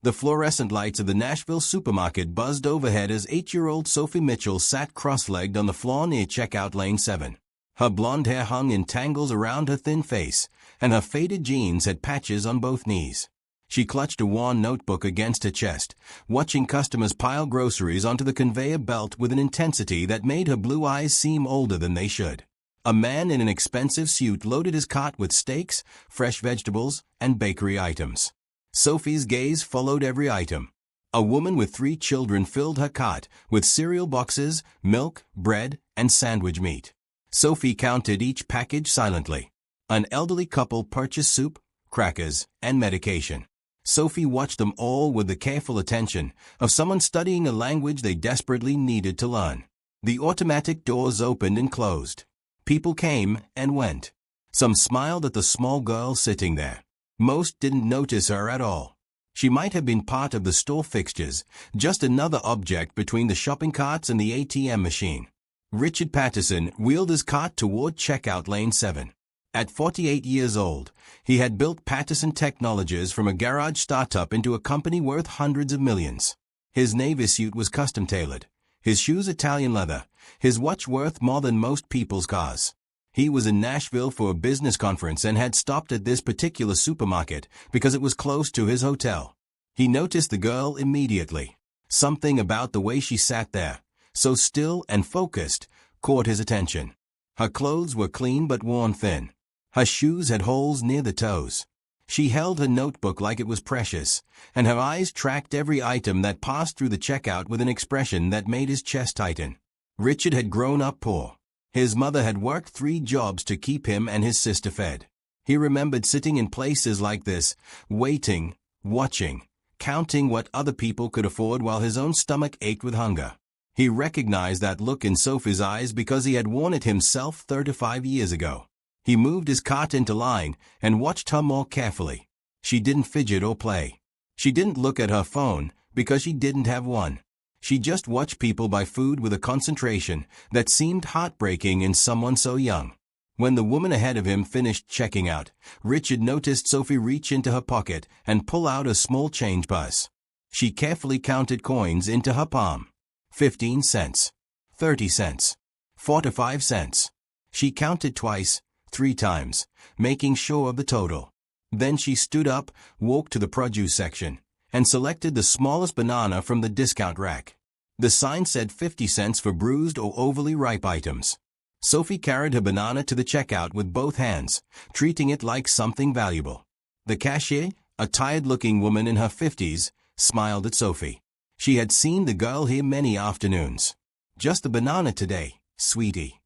The fluorescent lights of the Nashville supermarket buzzed overhead as 8-year-old Sophie Mitchell sat cross-legged on the floor near checkout lane 7. Her blonde hair hung in tangles around her thin face, and her faded jeans had patches on both knees. She clutched a worn notebook against her chest, watching customers pile groceries onto the conveyor belt with an intensity that made her blue eyes seem older than they should. A man in an expensive suit loaded his cart with steaks, fresh vegetables, and bakery items. Sophie's gaze followed every item. A woman with 3 children filled her cart with cereal boxes, milk, bread, and sandwich meat. Sophie counted each package silently. An elderly couple purchased soup, crackers, and medication. Sophie watched them all with the careful attention of someone studying a language they desperately needed to learn. The automatic doors opened and closed. People came and went. Some smiled at the small girl sitting there. Most didn't notice her at all. She might have been part of the store fixtures, just another object between the shopping carts and the ATM machine. Richard Patterson wheeled his cart toward checkout lane 7. At 48 years old, he had built Patterson Technologies from a garage startup into a company worth hundreds of millions. His Navy suit was custom-tailored, his shoes Italian leather, his watch worth more than most people's cars. He was in Nashville for a business conference and had stopped at this particular supermarket because it was close to his hotel. He noticed the girl immediately. Something about the way she sat there, so still and focused, caught his attention. Her clothes were clean but worn thin. Her shoes had holes near the toes. She held her notebook like it was precious, and her eyes tracked every item that passed through the checkout with an expression that made his chest tighten. Richard had grown up poor. His mother had worked 3 jobs to keep him and his sister fed. He remembered sitting in places like this, waiting, watching, counting what other people could afford while his own stomach ached with hunger. He recognized that look in Sophie's eyes because he had worn it himself 35 years ago. He moved his cart into line and watched her more carefully. She didn't fidget or play. She didn't look at her phone because she didn't have one. She just watched people buy food with a concentration that seemed heartbreaking in someone so young. When the woman ahead of him finished checking out, Richard noticed Sophie reach into her pocket and pull out a small change purse. She carefully counted coins into her palm. 15 cents. 30 cents. 45 cents. She counted twice, 3 times, making sure of the total. Then she stood up, walked to the produce section, and selected the smallest banana from the discount rack. The sign said 50 cents for bruised or overly ripe items. Sophie carried her banana to the checkout with both hands, treating it like something valuable. The cashier, a tired-looking woman in her 50s, smiled at Sophie. She had seen the girl here many afternoons. "Just the banana today, sweetie."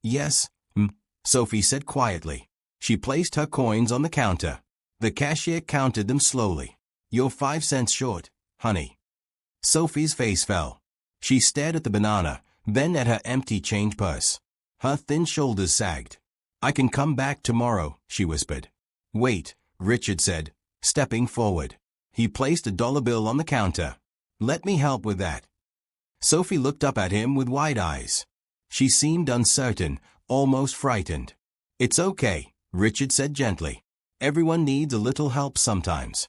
"Yes, Sophie said quietly. She placed her coins on the counter. The cashier counted them slowly. "You're 5 cents short, honey." Sophie's face fell. She stared at the banana, then at her empty change purse. Her thin shoulders sagged. "I can come back tomorrow," she whispered. "Wait," Richard said, stepping forward. He placed a dollar bill on the counter. "Let me help with that." Sophie looked up at him with wide eyes. She seemed uncertain, almost frightened. "It's okay," Richard said gently. "Everyone needs a little help sometimes."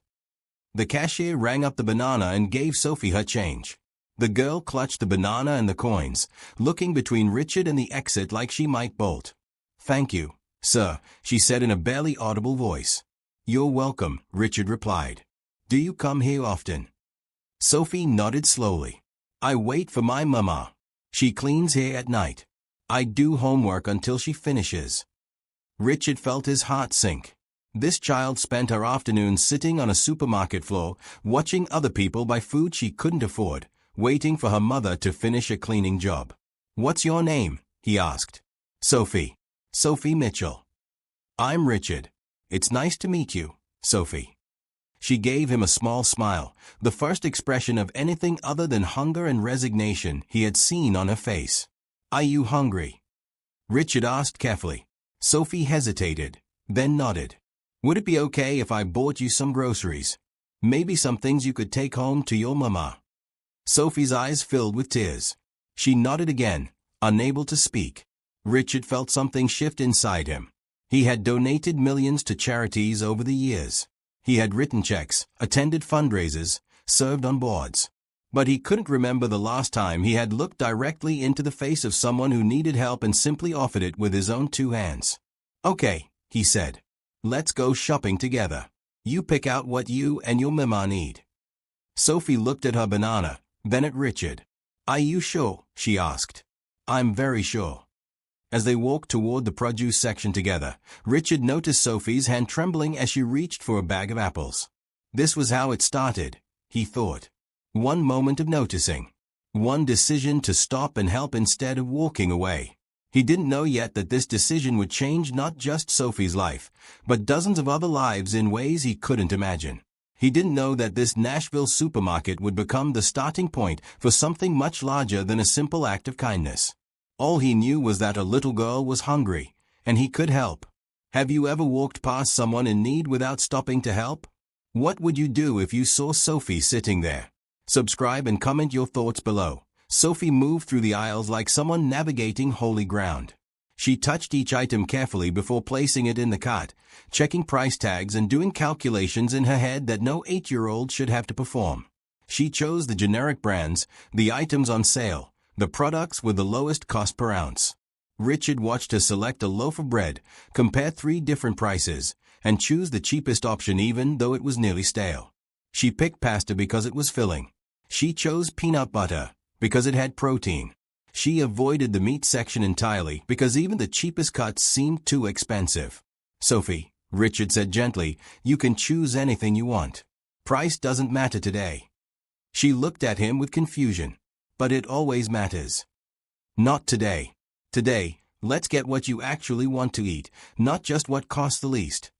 The cashier rang up the banana and gave Sophie her change. The girl clutched the banana and the coins, looking between Richard and the exit like she might bolt. "Thank you, sir," she said in a barely audible voice. "You're welcome," Richard replied. "Do you come here often?" Sophie nodded slowly. "I wait for my mama. She cleans here at night. I do homework until she finishes." Richard felt his heart sink. This child spent her afternoons sitting on a supermarket floor, watching other people buy food she couldn't afford, waiting for her mother to finish a cleaning job. "What's your name?" he asked. "Sophie. Sophie Mitchell." "I'm Richard. It's nice to meet you, Sophie." She gave him a small smile, the first expression of anything other than hunger and resignation he had seen on her face. "Are you hungry?" Richard asked carefully. Sophie hesitated, then nodded. "Would it be okay if I bought you some groceries? Maybe some things you could take home to your mama?" Sophie's eyes filled with tears. She nodded again, unable to speak. Richard felt something shift inside him. He had donated millions to charities over the years. He had written checks, attended fundraisers, served on boards. But he couldn't remember the last time he had looked directly into the face of someone who needed help and simply offered it with his own two hands. "Okay," he said. "Let's go shopping together. You pick out what you and your mama need." Sophie looked at her banana, then at Richard. "Are you sure?" she asked. "I'm very sure." As they walked toward the produce section together, Richard noticed Sophie's hand trembling as she reached for a bag of apples. This was how it started, he thought. One moment of noticing. One decision to stop and help instead of walking away. He didn't know yet that this decision would change not just Sophie's life, but dozens of other lives in ways he couldn't imagine. He didn't know that this Nashville supermarket would become the starting point for something much larger than a simple act of kindness. All he knew was that a little girl was hungry, and he could help. Have you ever walked past someone in need without stopping to help? What would you do if you saw Sophie sitting there? Subscribe and comment your thoughts below. Sophie moved through the aisles like someone navigating holy ground. She touched each item carefully before placing it in the cart, checking price tags and doing calculations in her head that no 8-year-old should have to perform. She chose the generic brands, the items on sale, the products with the lowest cost per ounce. Richard watched her select a loaf of bread, compare 3 different prices, and choose the cheapest option even though it was nearly stale. She picked pasta because it was filling. She chose peanut butter because it had protein. She avoided the meat section entirely because even the cheapest cuts seemed too expensive. "Sophie," Richard said gently, "you can choose anything you want. Price doesn't matter today." She looked at him with confusion. "But it always matters." "Not today. Today, let's get what you actually want to eat, not just what costs the least."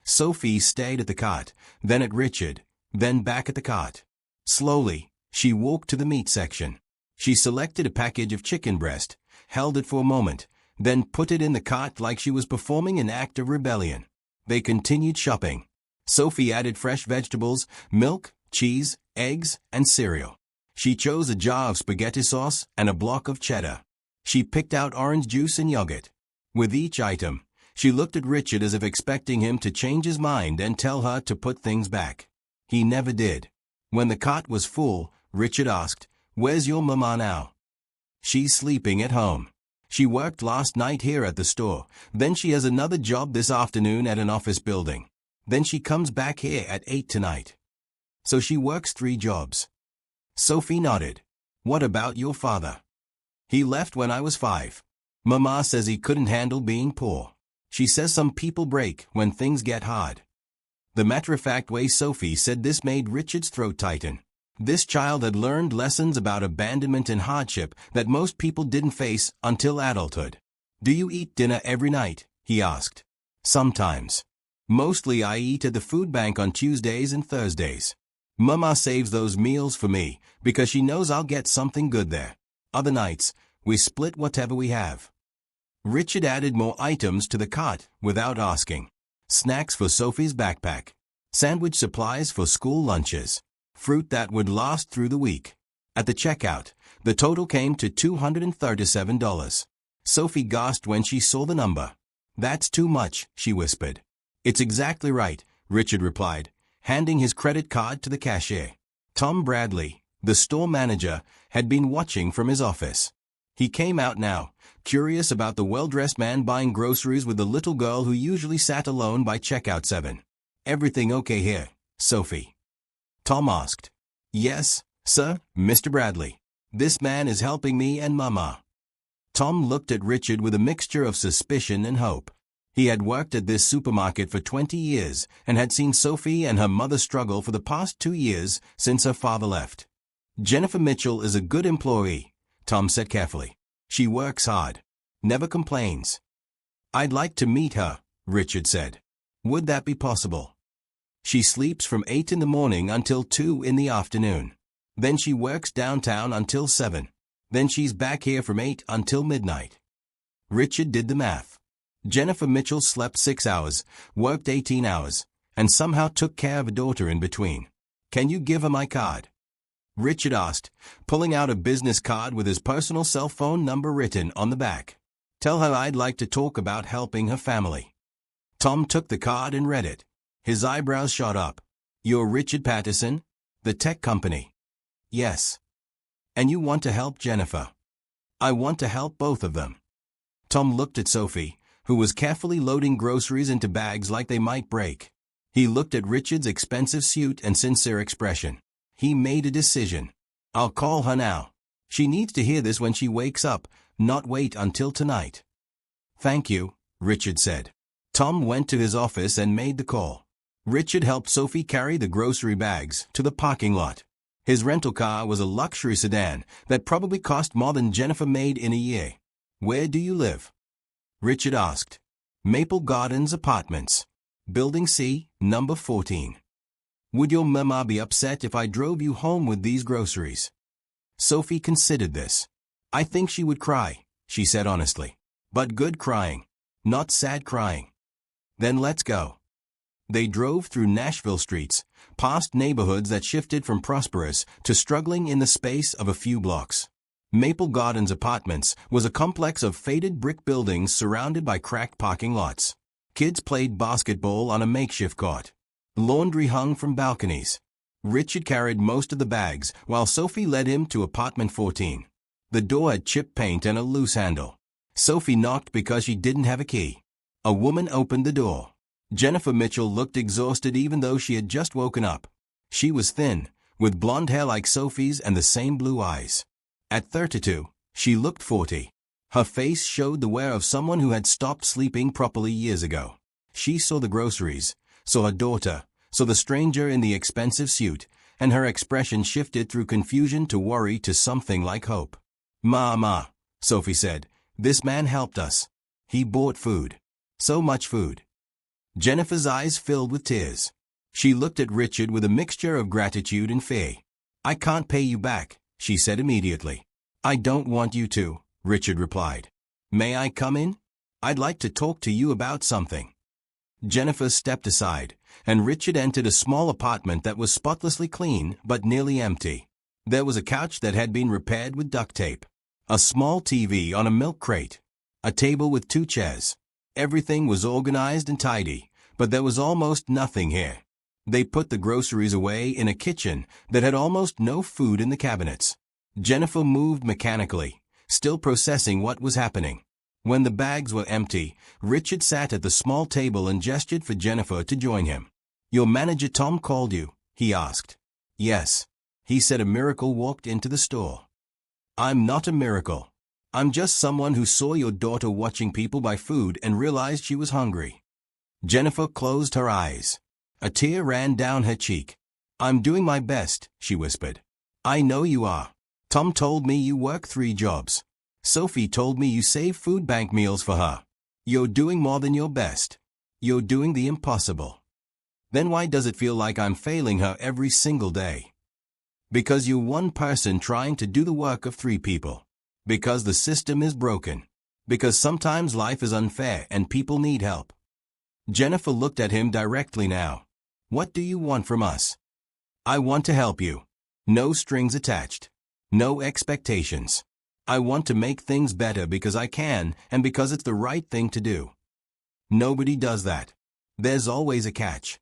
Sophie stayed at the cart, then at Richard, then back at the cart. Slowly, she walked to the meat section. She selected a package of chicken breast, held it for a moment, then put it in the cart like she was performing an act of rebellion. They continued shopping. Sophie added fresh vegetables, milk, cheese, eggs, and cereal. She chose a jar of spaghetti sauce and a block of cheddar. She picked out orange juice and yogurt. With each item, she looked at Richard as if expecting him to change his mind and tell her to put things back. He never did. When the cart was full, Richard asked, "Where's your mama now?" "She's sleeping at home. She worked last night here at the store. Then she has another job this afternoon at an office building. Then she comes back here at 8 tonight. So she works 3 jobs." Sophie nodded. "What about your father?" "He left when I was 5. Mama says he couldn't handle being poor. She says some people break when things get hard." The matter-of-fact way Sophie said this made Richard's throat tighten. This child had learned lessons about abandonment and hardship that most people didn't face until adulthood. "Do you eat dinner every night?" he asked. "Sometimes. Mostly I eat at the food bank on Tuesdays and Thursdays. Mama saves those meals for me because she knows I'll get something good there. Other nights, we split whatever we have." Richard added more items to the cart without asking. Snacks for Sophie's backpack. Sandwich supplies for school lunches. Fruit that would last through the week. At the checkout, the total came to $237. Sophie gasped when she saw the number. "That's too much," she whispered. "It's exactly right," Richard replied, handing his credit card to the cashier. Tom Bradley, the store manager, had been watching from his office. He came out now, curious about the well-dressed man buying groceries with the little girl who usually sat alone by checkout 7. "Everything okay here, Sophie?" Tom asked. "Yes, sir, Mr. Bradley. This man is helping me and Mama." Tom looked at Richard with a mixture of suspicion and hope. He had worked at this supermarket for 20 years and had seen Sophie and her mother struggle for the past 2 years since her father left. "Jennifer Mitchell is a good employee," Tom said carefully. "She works hard. Never complains." "I'd like to meet her," Richard said. "Would that be possible?" "She sleeps from 8 in the morning until 2 in the afternoon. Then she works downtown until 7. Then she's back here from 8 until midnight." Richard did the math. Jennifer Mitchell slept 6 hours, worked 18 hours, and somehow took care of a daughter in between. "Can you give her my card?" Richard asked, pulling out a business card with his personal cell phone number written on the back. "Tell her I'd like to talk about helping her family." Tom took the card and read it. His eyebrows shot up. You're Richard Patterson? The tech company? Yes. And you want to help Jennifer? I want to help both of them. Tom looked at Sophie, who was carefully loading groceries into bags like they might break. He looked at Richard's expensive suit and sincere expression. He made a decision. I'll call her now. She needs to hear this when she wakes up, not wait until tonight. Thank you, Richard said. Tom went to his office and made the call. Richard helped Sophie carry the grocery bags to the parking lot. His rental car was a luxury sedan that probably cost more than Jennifer made in a year. Where do you live? Richard asked. Maple Gardens Apartments. Building C, number 14. Would your mama be upset if I drove you home with these groceries? Sophie considered this. I think she would cry, she said honestly. But good crying, not sad crying. Then let's go. They drove through Nashville streets, past neighborhoods that shifted from prosperous to struggling in the space of a few blocks. Maple Gardens Apartments was a complex of faded brick buildings surrounded by cracked parking lots. Kids played basketball on a makeshift court. Laundry hung from balconies. Richard carried most of the bags, while Sophie led him to apartment 14. The door had chipped paint and a loose handle. Sophie knocked because she didn't have a key. A woman opened the door. Jennifer Mitchell looked exhausted even though she had just woken up. She was thin, with blonde hair like Sophie's and the same blue eyes. At 32, she looked 40. Her face showed the wear of someone who had stopped sleeping properly years ago. She saw the groceries, saw her daughter, saw the stranger in the expensive suit, and her expression shifted through confusion to worry to something like hope. Ma, Sophie said, this man helped us. He bought food. So much food. Jennifer's eyes filled with tears. She looked at Richard with a mixture of gratitude and fear. I can't pay you back, she said immediately. I don't want you to, Richard replied. May I come in? I'd like to talk to you about something. Jennifer stepped aside, and Richard entered a small apartment that was spotlessly clean but nearly empty. There was a couch that had been repaired with duct tape, a small TV on a milk crate, a table with 2 chairs. Everything was organized and tidy, but there was almost nothing here. They put the groceries away in a kitchen that had almost no food in the cabinets. Jennifer moved mechanically, still processing what was happening. When the bags were empty, Richard sat at the small table and gestured for Jennifer to join him. Your manager Tom called you, he asked. Yes. He said a miracle walked into the store. I'm not a miracle. I'm just someone who saw your daughter watching people buy food and realized she was hungry. Jennifer closed her eyes. A tear ran down her cheek. I'm doing my best, she whispered. I know you are. Tom told me you work 3 jobs. Sophie told me you save food bank meals for her. You're doing more than your best. You're doing the impossible. Then why does it feel like I'm failing her every single day? Because you're one person trying to do the work of 3 people. Because the system is broken. Because sometimes life is unfair and people need help. Jennifer looked at him directly now. What do you want from us? I want to help you. No strings attached. No expectations. I want to make things better because I can and because it's the right thing to do. Nobody does that. There's always a catch.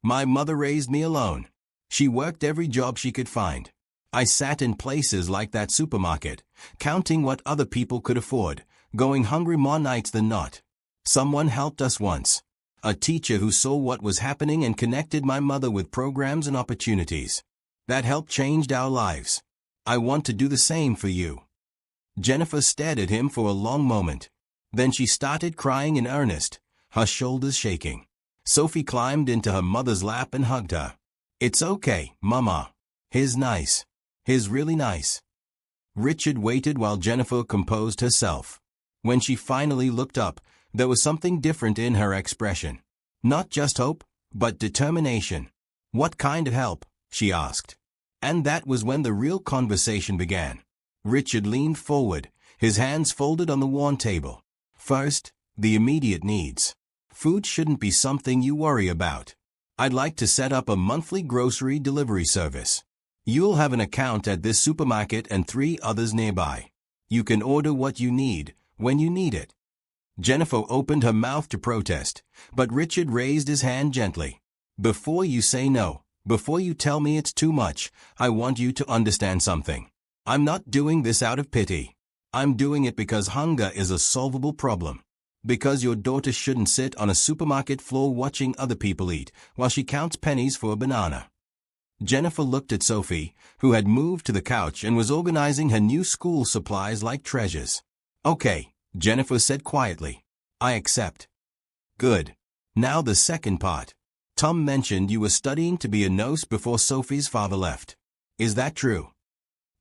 My mother raised me alone. She worked every job she could find. I sat in places like that supermarket, counting what other people could afford, going hungry more nights than not. Someone helped us once. A teacher who saw what was happening and connected my mother with programs and opportunities. That help changed our lives. I want to do the same for you. Jennifer stared at him for a long moment. Then she started crying in earnest, her shoulders shaking. Sophie climbed into her mother's lap and hugged her. It's okay, Mama. He's nice. He's really nice. Richard waited while Jennifer composed herself. When she finally looked up, there was something different in her expression. Not just hope, but determination. What kind of help? She asked. And that was when the real conversation began. Richard leaned forward, his hands folded on the worn table. First, the immediate needs. Food shouldn't be something you worry about. I'd like to set up a monthly grocery delivery service. You'll have an account at this supermarket and 3 others nearby. You can order what you need, when you need it. Jennifer opened her mouth to protest, but Richard raised his hand gently. Before you say no, before you tell me it's too much, I want you to understand something. I'm not doing this out of pity. I'm doing it because hunger is a solvable problem. Because your daughter shouldn't sit on a supermarket floor watching other people eat while she counts pennies for a banana. Jennifer looked at Sophie, who had moved to the couch and was organizing her new school supplies like treasures. Okay, Jennifer said quietly. I accept. Good. Now the second part. Tom mentioned you were studying to be a nurse before Sophie's father left. Is that true?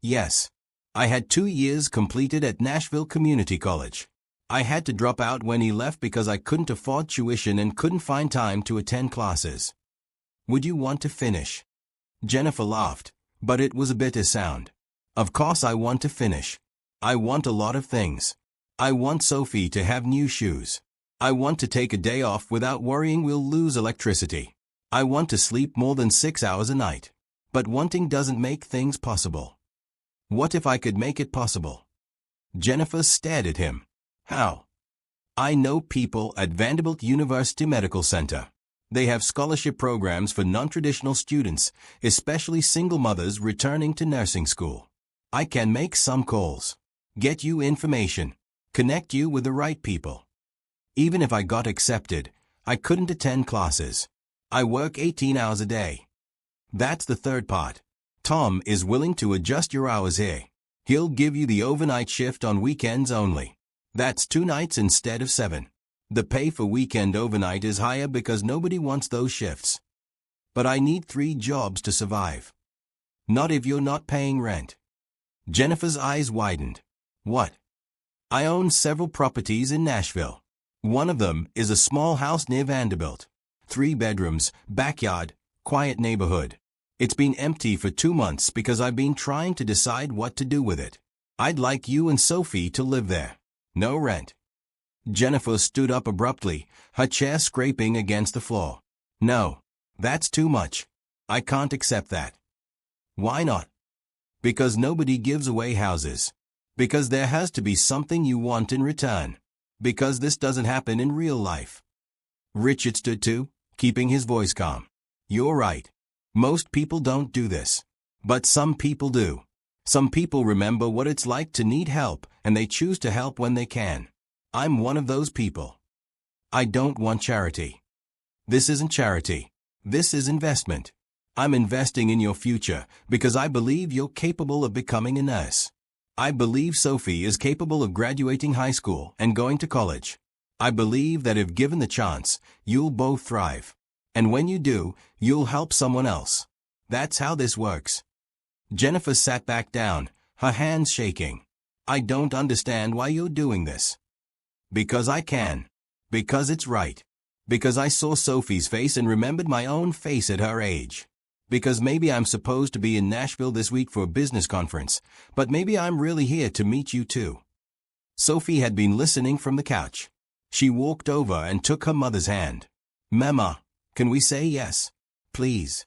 Yes. I had 2 years completed at Nashville Community College. I had to drop out when he left because I couldn't afford tuition and couldn't find time to attend classes. Would you want to finish? Jennifer laughed, but it was a bitter sound. Of course I want to finish. I want a lot of things. I want Sophie to have new shoes. I want to take a day off without worrying we'll lose electricity. I want to sleep more than 6 hours a night. But wanting doesn't make things possible. What if I could make it possible? Jennifer stared at him. How? I know people at Vanderbilt University Medical Center. They have scholarship programs for non-traditional students, especially single mothers returning to nursing school. I can make some calls, get you information, connect you with the right people. Even if I got accepted, I couldn't attend classes. I work 18 hours a day. That's the third part. Tom is willing to adjust your hours here. He'll give you the overnight shift on weekends only. That's 2 nights instead of 7. The pay for weekend overnight is higher because nobody wants those shifts. But I need 3 jobs to survive. Not if you're not paying rent. Jennifer's eyes widened. What? I own several properties in Nashville. One of them is a small house near Vanderbilt. 3 bedrooms, backyard, quiet neighborhood. It's been empty for 2 months because I've been trying to decide what to do with it. I'd like you and Sophie to live there. No rent. Jennifer stood up abruptly, her chair scraping against the floor. No, that's too much. I can't accept that. Why not? Because nobody gives away houses. Because there has to be something you want in return. Because this doesn't happen in real life. Richard stood too, keeping his voice calm. You're right. Most people don't do this. But some people do. Some people remember what it's like to need help, and they choose to help when they can. I'm one of those people. I don't want charity. This isn't charity. This is investment. I'm investing in your future because I believe you're capable of becoming a nurse. I believe Sophie is capable of graduating high school and going to college. I believe that if given the chance, you'll both thrive. And when you do, you'll help someone else. That's how this works. Jennifer sat back down, her hands shaking. I don't understand why you're doing this. Because I can. Because it's right. Because I saw Sophie's face and remembered my own face at her age. Because maybe I'm supposed to be in Nashville this week for a business conference, but maybe I'm really here to meet you too. Sophie had been listening from the couch. She walked over and took her mother's hand. Mama, can we say yes? Please.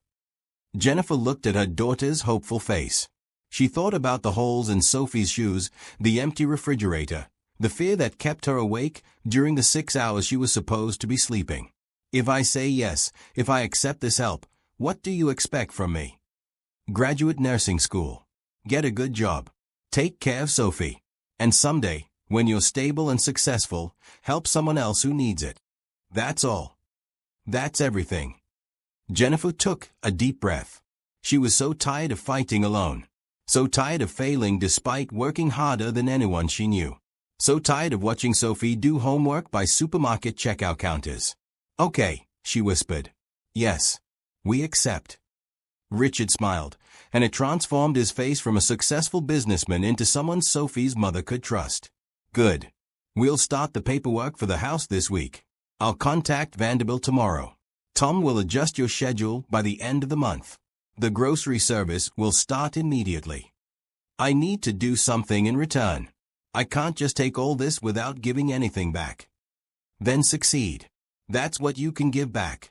Jennifer looked at her daughter's hopeful face. She thought about the holes in Sophie's shoes, the empty refrigerator, the fear that kept her awake during the 6 hours she was supposed to be sleeping. If I say yes, if I accept this help, what do you expect from me? Graduate nursing school. Get a good job. Take care of Sophie. And someday, when you're stable and successful, help someone else who needs it. That's all. That's everything. Jennifer took a deep breath. She was so tired of fighting alone. So tired of failing despite working harder than anyone she knew. So tired of watching Sophie do homework by supermarket checkout counters. Okay, she whispered. Yes, we accept. Richard smiled, and it transformed his face from a successful businessman into someone Sophie's mother could trust. Good. We'll start the paperwork for the house this week. I'll contact Vanderbilt tomorrow. Tom will adjust your schedule by the end of the month. The grocery service will start immediately. I need to do something in return. I can't just take all this without giving anything back. Then succeed. That's what you can give back.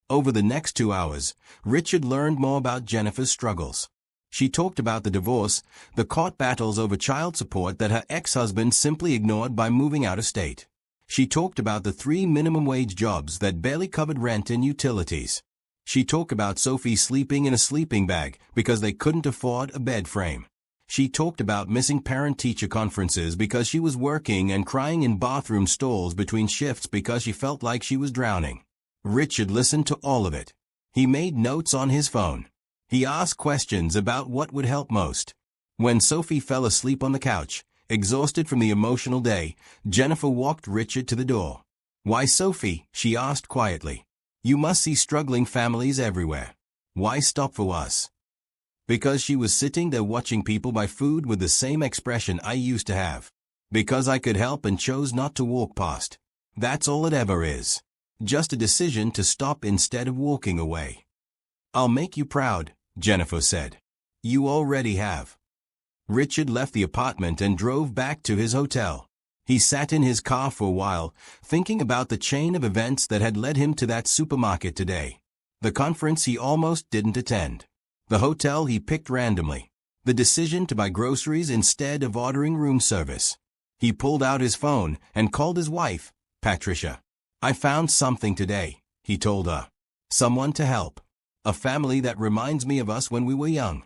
Over the next 2 hours, Richard learned more about Jennifer's struggles. She talked about the divorce, the court battles over child support that her ex-husband simply ignored by moving out of state. She talked about the 3 minimum wage jobs that barely covered rent and utilities. She talked about Sophie sleeping in a sleeping bag because they couldn't afford a bed frame. She talked about missing parent-teacher conferences because she was working and crying in bathroom stalls between shifts because she felt like she was drowning. Richard listened to all of it. He made notes on his phone. He asked questions about what would help most. When Sophie fell asleep on the couch, exhausted from the emotional day, Jennifer walked Richard to the door. "Why, Sophie?" she asked quietly. "You must see struggling families everywhere. Why stop for us?" Because she was sitting there watching people buy food with the same expression I used to have. Because I could help and chose not to walk past. That's all it ever is. Just a decision to stop instead of walking away. "I'll make you proud," Jennifer said. "You already have." Richard left the apartment and drove back to his hotel. He sat in his car for a while, thinking about the chain of events that had led him to that supermarket today. The conference he almost didn't attend. The hotel he picked randomly. The decision to buy groceries instead of ordering room service. He pulled out his phone and called his wife, Patricia. "I found something today," he told her. "Someone to help. A family that reminds me of us when we were young."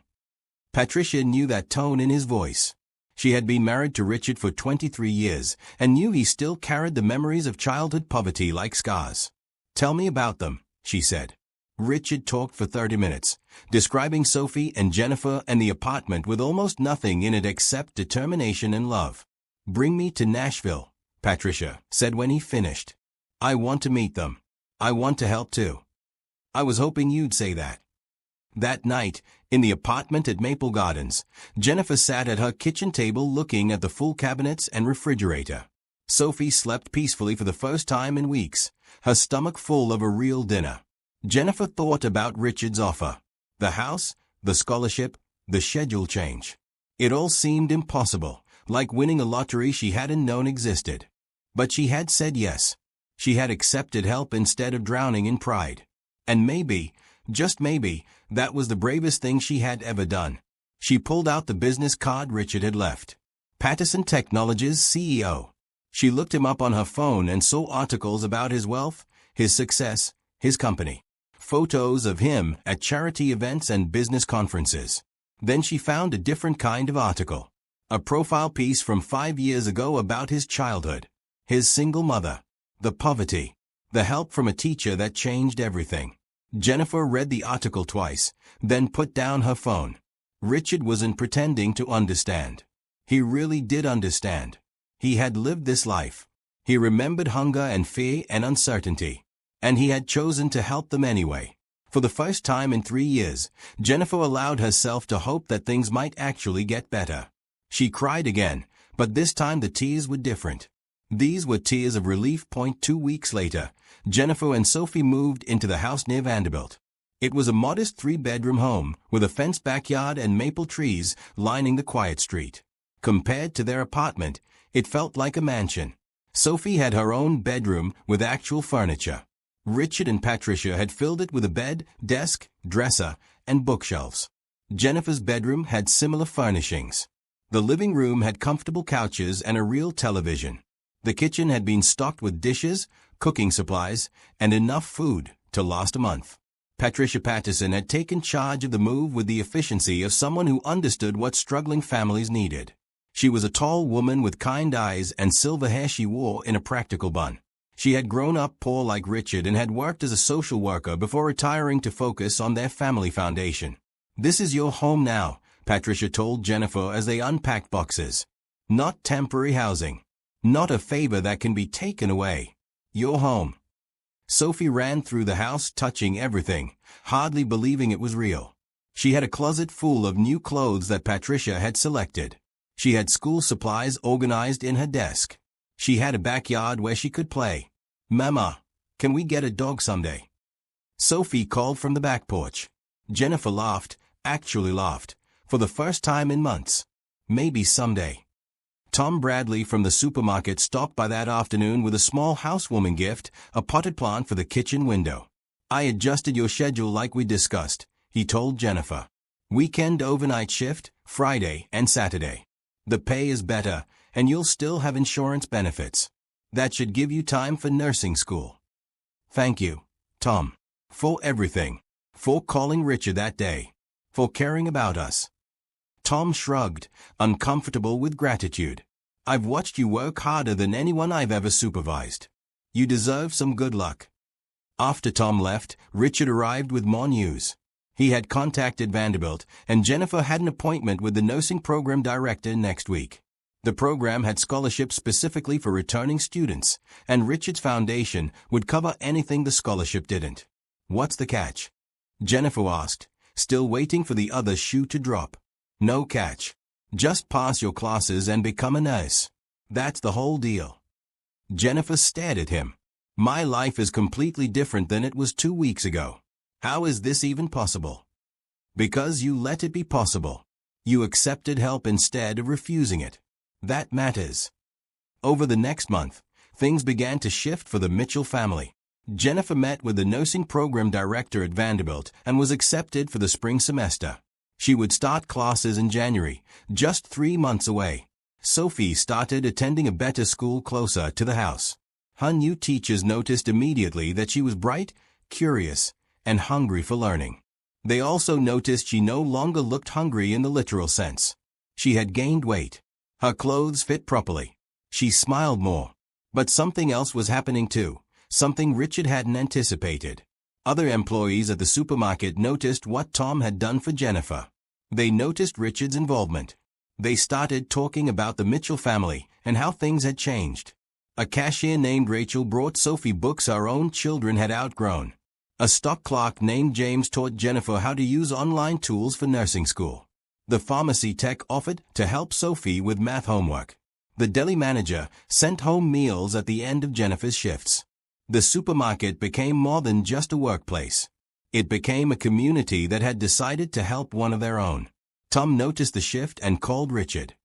Patricia knew that tone in his voice. She had been married to Richard for 23 years and knew he still carried the memories of childhood poverty like scars. "Tell me about them," she said. Richard talked for 30 minutes, describing Sophie and Jennifer and the apartment with almost nothing in it except determination and love. "Bring me to Nashville," Patricia said when he finished. "I want to meet them. I want to help too." "I was hoping you'd say that." That night, in the apartment at Maple Gardens, Jennifer sat at her kitchen table looking at the full cabinets and refrigerator. Sophie slept peacefully for the first time in weeks, her stomach full of a real dinner. Jennifer thought about Richard's offer. The house, the scholarship, the schedule change. It all seemed impossible, like winning a lottery she hadn't known existed. But she had said yes. She had accepted help instead of drowning in pride. And maybe, just maybe, that was the bravest thing she had ever done. She pulled out the business card Richard had left. Patterson Technologies CEO. She looked him up on her phone and saw articles about his wealth, his success, his company. Photos of him at charity events and business conferences. Then she found a different kind of article. A profile piece from 5 years ago about his childhood. His single mother. The poverty. The help from a teacher that changed everything. Jennifer read the article twice, then put down her phone. Richard wasn't pretending to understand. He really did understand. He had lived this life. He remembered hunger and fear and uncertainty. And he had chosen to help them anyway. For the first time in 3 years, Jennifer allowed herself to hope that things might actually get better. She cried again, but this time the tears were different. These were tears of relief. 2 weeks later, Jennifer and Sophie moved into the house near Vanderbilt. It was a modest 3-bedroom home with a fenced backyard and maple trees lining the quiet street. Compared to their apartment, it felt like a mansion. Sophie had her own bedroom with actual furniture. Richard and Patricia had filled it with a bed, desk, dresser, and bookshelves. Jennifer's bedroom had similar furnishings. The living room had comfortable couches and a real television. The kitchen had been stocked with dishes, cooking supplies, and enough food to last a month. Patricia Patterson had taken charge of the move with the efficiency of someone who understood what struggling families needed. She was a tall woman with kind eyes and silver hair she wore in a practical bun. She had grown up poor like Richard and had worked as a social worker before retiring to focus on their family foundation. "This is your home now," Patricia told Jennifer as they unpacked boxes. "Not temporary housing. Not a favor that can be taken away. Your home." Sophie ran through the house touching everything, hardly believing it was real. She had a closet full of new clothes that Patricia had selected. She had school supplies organized in her desk. She had a backyard where she could play. "Mama, can we get a dog someday?" Sophie called from the back porch. Jennifer laughed, actually laughed, for the first time in months. "Maybe someday." Tom Bradley from the supermarket stopped by that afternoon with a small housewarming gift, a potted plant for the kitchen window. "I adjusted your schedule like we discussed," he told Jennifer. "Weekend overnight shift, Friday and Saturday. The pay is better, and you'll still have insurance benefits." That should give you time for nursing school. Thank you, Tom, for everything, for calling Richard that day, for caring about us. Tom shrugged, uncomfortable with gratitude. I've watched you work harder than anyone I've ever supervised. You deserve some good luck. After Tom left, Richard arrived with more news. He had contacted Vanderbilt, and Jennifer had an appointment with the nursing program director next week. The program had scholarships specifically for returning students, and Richard's foundation would cover anything the scholarship didn't. What's the catch? Jennifer asked, still waiting for the other shoe to drop. No catch. Just pass your classes and become a nurse. That's the whole deal. Jennifer stared at him. My life is completely different than it was 2 weeks ago. How is this even possible? Because you let it be possible. You accepted help instead of refusing it. That matters. Over the next month, things began to shift for the Mitchell family. Jennifer met with the nursing program director at Vanderbilt and was accepted for the spring semester. She would start classes in January, just 3 months away. Sophie started attending a better school closer to the house. Her new teachers noticed immediately that she was bright, curious, and hungry for learning. They also noticed she no longer looked hungry in the literal sense. She had gained weight. Her clothes fit properly. She smiled more. But something else was happening too, something Richard hadn't anticipated. Other employees at the supermarket noticed what Tom had done for Jennifer. They noticed Richard's involvement. They started talking about the Mitchell family and how things had changed. A cashier named Rachel brought Sophie books our own children had outgrown. A stock clerk named James taught Jennifer how to use online tools for nursing school. The pharmacy tech offered to help Sophie with math homework. The deli manager sent home meals at the end of Jennifer's shifts. The supermarket became more than just a workplace. It became a community that had decided to help one of their own. Tom noticed the shift and called Richard.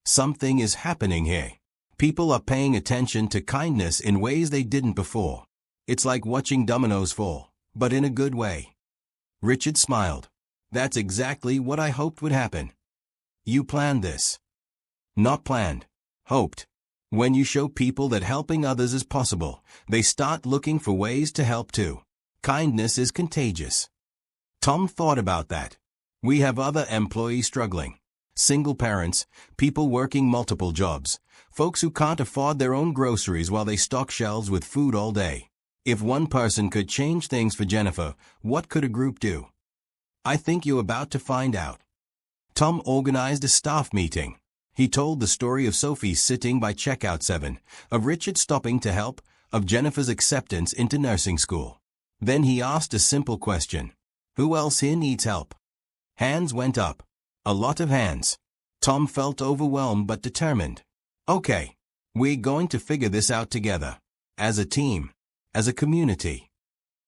Something is happening here. People are paying attention to kindness in ways they didn't before. It's like watching dominoes fall, but in a good way. Richard smiled. That's exactly what I hoped would happen. You planned this. Not planned. Hoped. When you show people that helping others is possible, they start looking for ways to help too. Kindness is contagious. Tom thought about that. We have other employees struggling. Single parents, people working multiple jobs, folks who can't afford their own groceries while they stock shelves with food all day. If one person could change things for Jennifer, what could a group do? I think you're about to find out. Tom organized a staff meeting. He told the story of Sophie sitting by checkout 7, of Richard stopping to help, of Jennifer's acceptance into nursing school. Then he asked a simple question. Who else here needs help? Hands went up. A lot of hands. Tom felt overwhelmed but determined. Okay, we're going to figure this out together. As a team. As a community.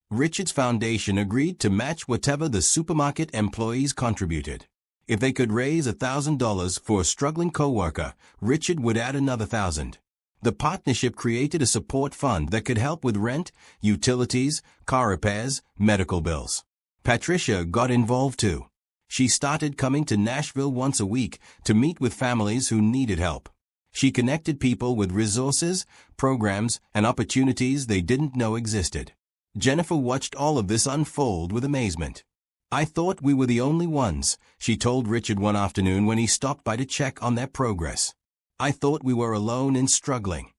Richard's foundation agreed to match whatever the supermarket employees contributed. If they could raise $1,000 for a struggling coworker, Richard would add another $1,000. The partnership created a support fund that could help with rent, utilities, car repairs, medical bills. Patricia got involved too. She started coming to Nashville once a week to meet with families who needed help. She connected people with resources, programs, and opportunities they didn't know existed. Jennifer watched all of this unfold with amazement. I thought we were the only ones, she told Richard one afternoon when he stopped by to check on their progress. I thought we were alone in struggling.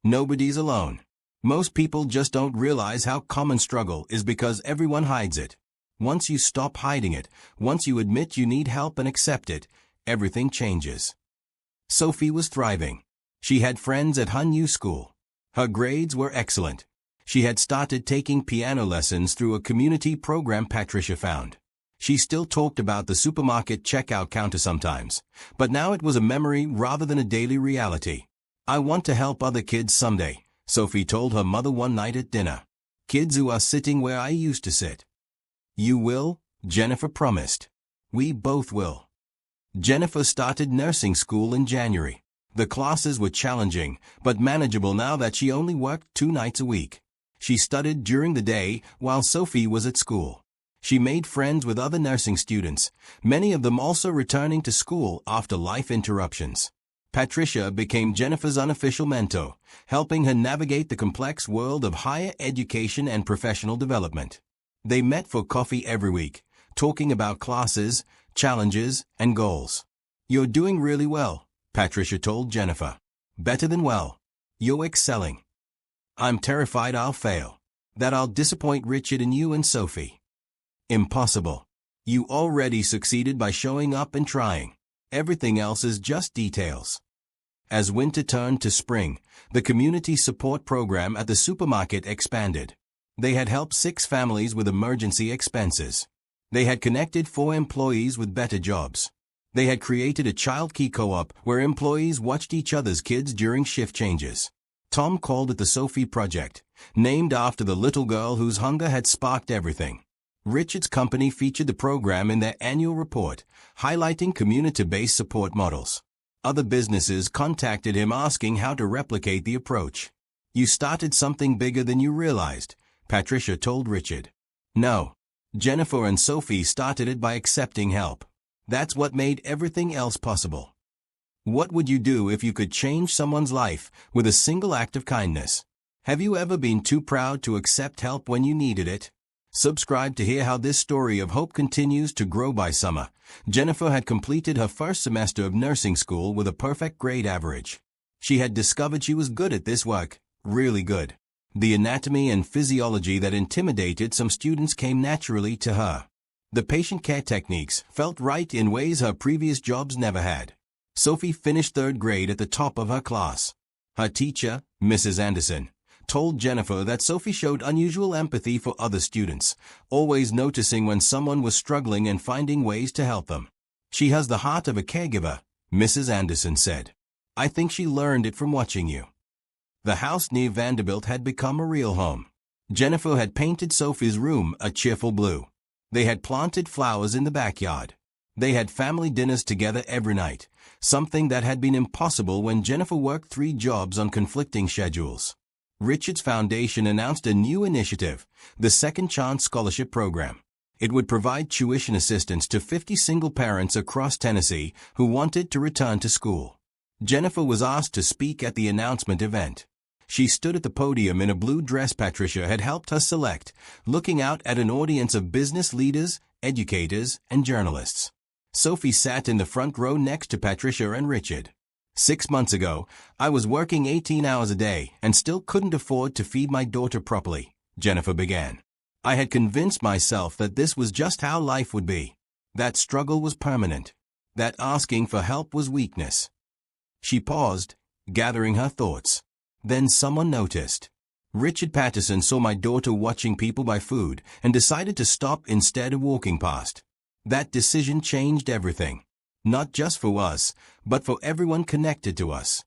Nobody's alone. Most people just don't realize how common struggle is because everyone hides it. Once you stop hiding it, once you admit you need help and accept it, everything changes. Sophie was thriving. She had friends at her new school. Her grades were excellent. She had started taking piano lessons through a community program Patricia found. She still talked about the supermarket checkout counter sometimes, but now it was a memory rather than a daily reality. I want to help other kids someday, Sophie told her mother one night at dinner. Kids who are sitting where I used to sit. You will, Jennifer promised. We both will. Jennifer started nursing school in January. The classes were challenging, but manageable now that she only worked 2 nights a week. She studied during the day while Sophie was at school. She made friends with other nursing students, many of them also returning to school after life interruptions. Patricia became Jennifer's unofficial mentor, helping her navigate the complex world of higher education and professional development. They met for coffee every week, talking about classes, challenges, and goals. "You're doing really well," Patricia told Jennifer. "Better than well. You're excelling." "I'm terrified I'll fail. That I'll disappoint Richard and you and Sophie." "Impossible. You already succeeded by showing up and trying. Everything else is just details." As winter turned to spring, the community support program at the supermarket expanded. They had helped 6 families with emergency expenses. They had connected 4 employees with better jobs. They had created a child key co-op where employees watched each other's kids during shift changes. Tom called it the Sophie Project, named after the little girl whose hunger had sparked everything. Richard's company featured the program in their annual report, highlighting community-based support models. Other businesses contacted him asking how to replicate the approach. "You started something bigger than you realized," Patricia told Richard. "No. Jennifer and Sophie started it by accepting help. That's what made everything else possible." What would you do if you could change someone's life with a single act of kindness? Have you ever been too proud to accept help when you needed it? Subscribe to hear how this story of hope continues to grow. By summer, Jennifer had completed her first semester of nursing school with a perfect grade average. She had discovered she was good at this work, really good. The anatomy and physiology that intimidated some students came naturally to her. The patient care techniques felt right in ways her previous jobs never had. Sophie finished 3rd grade at the top of her class. Her teacher, Mrs. Anderson, told Jennifer that Sophie showed unusual empathy for other students, always noticing when someone was struggling and finding ways to help them. "She has the heart of a caregiver," Mrs. Anderson said. "I think she learned it from watching you." The house near Vanderbilt had become a real home. Jennifer had painted Sophie's room a cheerful blue. They had planted flowers in the backyard. They had family dinners together every night, something that had been impossible when Jennifer worked 3 jobs on conflicting schedules. Richard's Foundation announced a new initiative, the Second Chance Scholarship Program. It would provide tuition assistance to 50 single parents across Tennessee who wanted to return to school. Jennifer was asked to speak at the announcement event. She stood at the podium in a blue dress Patricia had helped her select, looking out at an audience of business leaders, educators, and journalists. Sophie sat in the front row next to Patricia and Richard. 6 months ago, I was working 18 hours a day and still couldn't afford to feed my daughter properly, Jennifer began. I had convinced myself that this was just how life would be. That struggle was permanent. That asking for help was weakness. She paused, gathering her thoughts. Then someone noticed. Richard Patterson saw my daughter watching people buy food and decided to stop instead of walking past. That decision changed everything. Not just for us, but for everyone connected to us.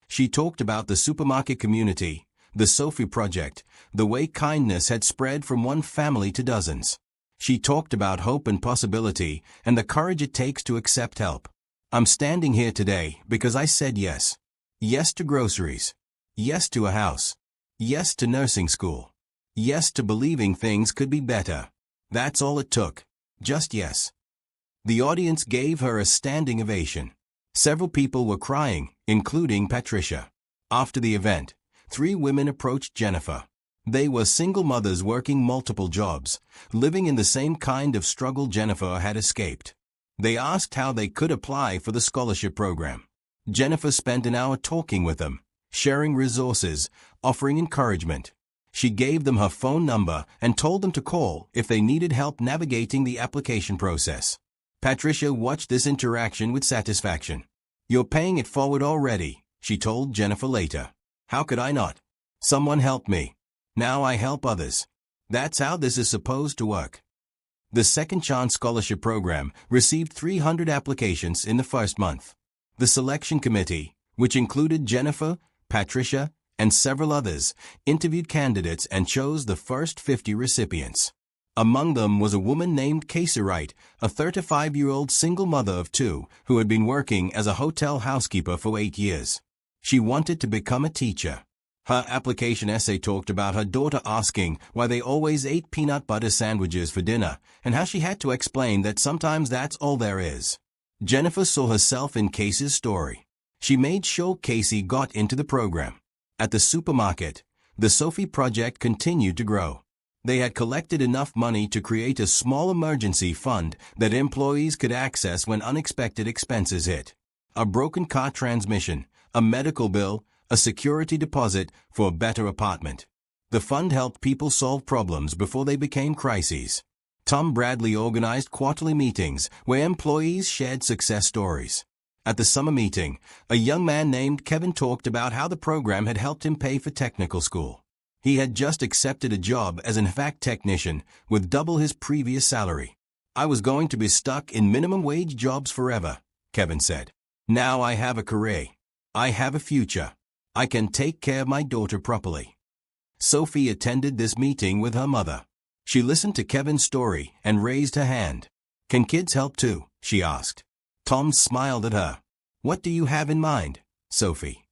She talked about the supermarket community, the Sophie Project, the way kindness had spread from one family to dozens. She talked about hope and possibility and the courage it takes to accept help. I'm standing here today because I said yes. Yes to groceries. Yes to a house. Yes to nursing school. Yes to believing things could be better. That's all it took. Just yes. The audience gave her a standing ovation. Several people were crying, including Patricia. After the event, 3 women approached Jennifer. They were single mothers working multiple jobs, living in the same kind of struggle Jennifer had escaped. They asked how they could apply for the scholarship program. Jennifer spent an hour talking with them, sharing resources, offering encouragement. She gave them her phone number and told them to call if they needed help navigating the application process. Patricia watched this interaction with satisfaction. "You're paying it forward already," she told Jennifer later. "How could I not? Someone helped me. Now I help others. That's how this is supposed to work." The Second Chance Scholarship Program received 300 applications in the first month. The selection committee, which included Jennifer, Patricia, and several others, interviewed candidates and chose the first 50 recipients. Among them was a woman named Casey Wright, a 35-year-old single mother of 2 who had been working as a hotel housekeeper for 8 years. She wanted to become a teacher. Her application essay talked about her daughter asking why they always ate peanut butter sandwiches for dinner and how she had to explain that sometimes that's all there is. Jennifer saw herself in Casey's story. She made sure Casey got into the program. At the supermarket, the Sophie project continued to grow. They had collected enough money to create a small emergency fund that employees could access when unexpected expenses hit. A broken car transmission, a medical bill, a security deposit for a better apartment. The fund helped people solve problems before they became crises. Tom Bradley organized quarterly meetings where employees shared success stories. At the summer meeting, a young man named Kevin talked about how the program had helped him pay for technical school. He had just accepted a job as an HVAC technician with double his previous salary. "I was going to be stuck in minimum wage jobs forever," Kevin said. "Now I have a career. I have a future. I can take care of my daughter properly." Sophie attended this meeting with her mother. She listened to Kevin's story and raised her hand. "Can kids help too?" she asked. Tom smiled at her. "What do you have in mind, Sophie?"